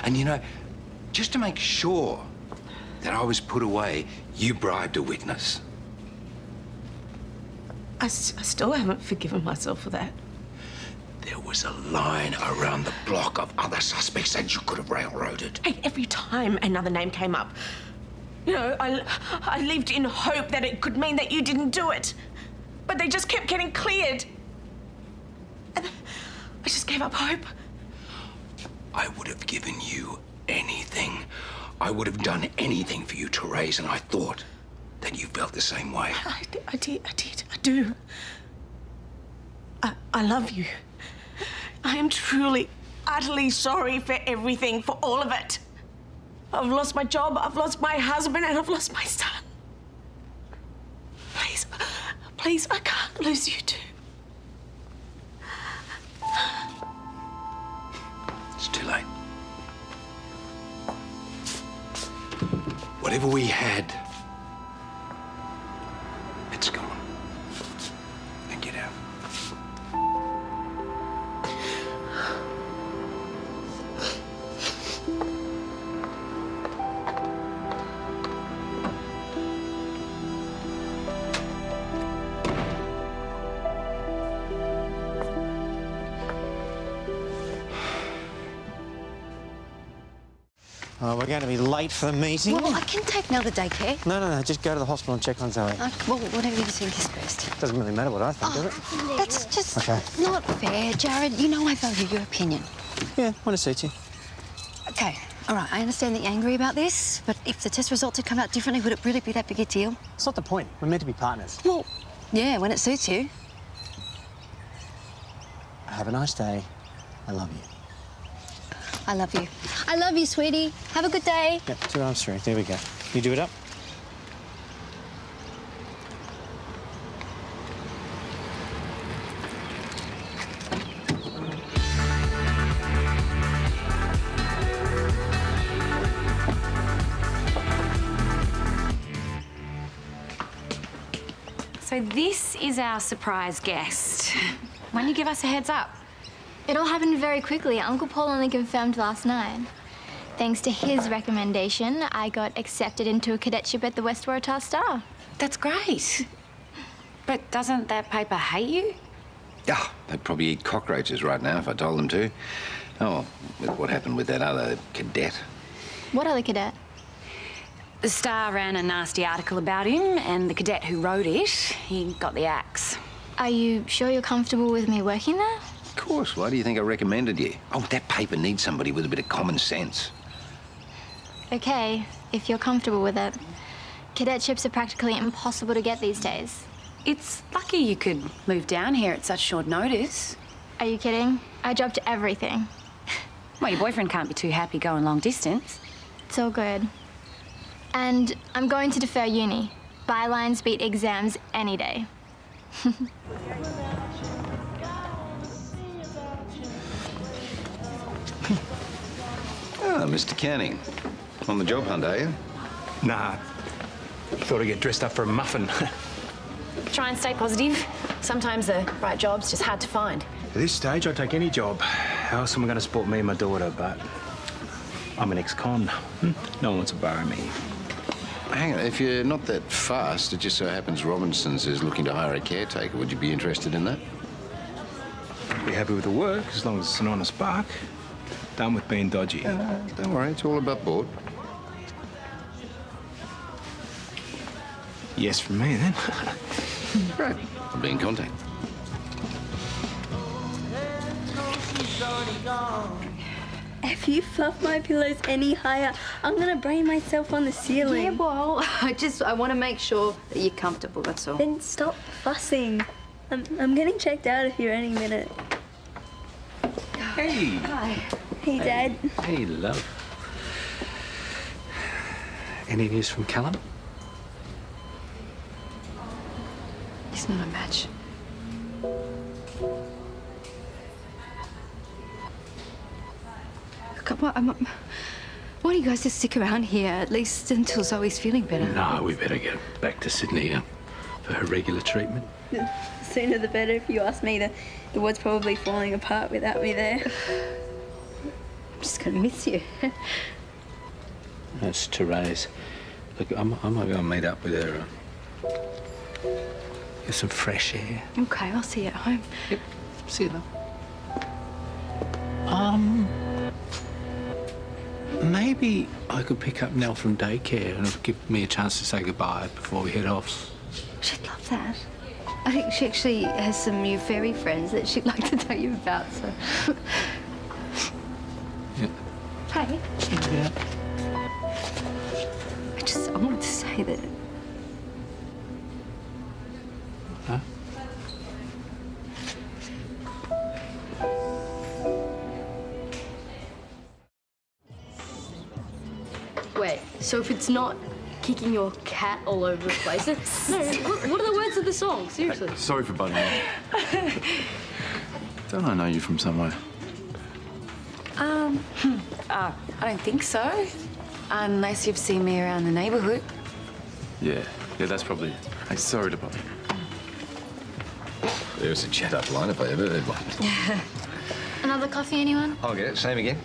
And you know, just to make sure that I was put away, you bribed a witness. I still haven't forgiven myself for that. There was a line around the block of other suspects that you could have railroaded. Hey, every time another name came up, you know, I lived in hope that it could mean that you didn't do it. But they just kept getting cleared. And I just gave up hope. I would have given you anything. I would have done anything for you, Terese, and I thought that you felt the same way. I do. I love you. I am truly, utterly sorry for everything, for all of it. I've lost my job, I've lost my husband, and I've lost my son. Please, I can't lose you too. It's too late. Whatever we had, it's gone. Now get out. Oh, we're going to be late for the meeting. Well, I can take another daycare. No. Just go to the hospital and check on Zoe. Well, whatever you think is best. Doesn't really matter what I think, does it? That's just Okay. not fair, Jared. You know I value your opinion. Yeah, want to suit you. Okay, all right, I understand that you're angry about this, but if the test results had come out differently, would it really be that big a deal? It's not the point. We're meant to be partners. Well, yeah, when it suits you. Have a nice day. I love you. I love you. I love you, sweetie. Have a good day. Yep, 2 arms through. There we go. You do it up. So this is our surprise guest. Why don't you give us a heads up? It all happened very quickly. Uncle Paul only confirmed last night. Thanks to his recommendation, I got accepted into a cadetship at the West Waratah Star. That's great. But doesn't that paper hate you? Yeah, they'd probably eat cockroaches right now if I told them to. Oh, with what happened with that other cadet. What other cadet? The Star ran a nasty article about him, and the cadet who wrote it, he got the axe. Are you sure you're comfortable with me working there? Of course. Why do you think I recommended you? Oh, that paper needs somebody with a bit of common sense. Okay, if you're comfortable with it. Cadetships are practically impossible to get these days. It's lucky you could move down here at such short notice. Are you kidding? I dropped everything. Well, your boyfriend can't be too happy going long distance. It's all good. And I'm going to defer uni. Bylines beat exams any day. Ah, Mr. Canning. On the job hunt, are you? Nah. Thought I'd get dressed up for a muffin. Try and stay positive. Sometimes the right job's just hard to find. At this stage, I'd take any job. How else am I going to support me and my daughter? But I'm an ex-con. No one wants to borrow me. Hang on, if you're not that fast, it just so happens Robinson's is looking to hire a caretaker. Would you be interested in that? Be happy with the work, as long as it's an honest buck. Done with being dodgy. Don't worry, it's all above board. Yes from me, then. Right. I'll be in contact. If you fluff my pillows any higher, I'm gonna brain myself on the ceiling. Yeah, well, I want to make sure that you're comfortable, that's all. Then stop fussing. I'm getting checked out of here any minute. Hey. Hi. Hey, Dad. Hey, love. Any news from Callum? He's not a match. Why don't you guys just stick around here, at least until Zoe's feeling better? No, we better get back to Sydney for her regular treatment. The sooner the better, if you ask me. The world's probably falling apart without me there. I'm just gonna miss you. That's Terese. Look, I might go and meet up with her. Get some fresh air. Okay, I'll see you at home. Yep. See you, love. Maybe I could pick up Nell from daycare and it'll give me a chance to say goodbye before we head off. She'd love that. I think she actually has some new fairy friends that she'd like to tell you about, so... Yeah. Hey. Yeah. I wanted to say that... Huh? Wait, so if it's not kicking your cat all over the place, no, what are the words of the song? Seriously. Hey, sorry for butting in. Don't I know you from somewhere? I don't think so. Unless you've seen me around the neighbourhood. Yeah, that's probably... Hey, sorry to bother. There's a chat-up line if I ever heard one. Another coffee, anyone? I'll get it. Same again.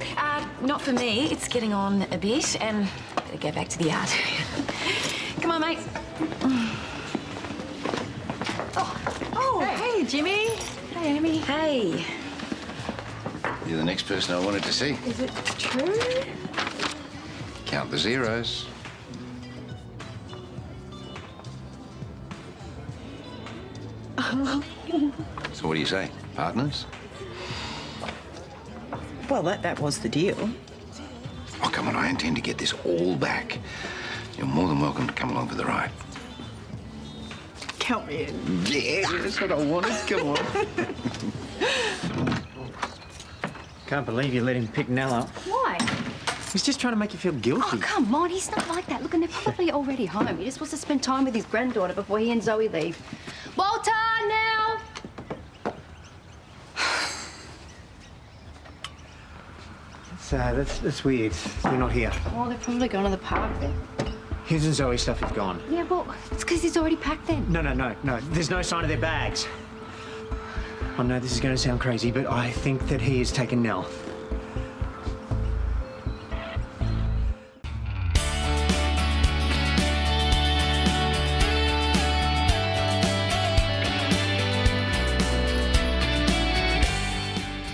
Not for me. It's getting on a bit, and better get back to the yard. Come on, mate. Oh, hey, Jimmy. Hey, Amy. Hey. You're the next person I wanted to see. Is it true? Count the zeros. So what do you say? Partners? Well, that was the deal. Oh, come on, I intend to get this all back. You're more than welcome to come along for the ride. Count me in. Yeah, that's what I wanted. Come on. Can't believe you let him pick Nell up. Why? He's just trying to make you feel guilty. Oh, come on, he's not like that. Look, and they're probably already home. He just wants to spend time with his granddaughter before he and Zoe leave. Walter, now! That's weird. They're not here. Oh, they're probably going to the park then. His and Zoe's stuff is gone. Yeah, well, it's because he's already packed then. No. There's no sign of their bags. I know this is going to sound crazy, but I think that he has taken Nell.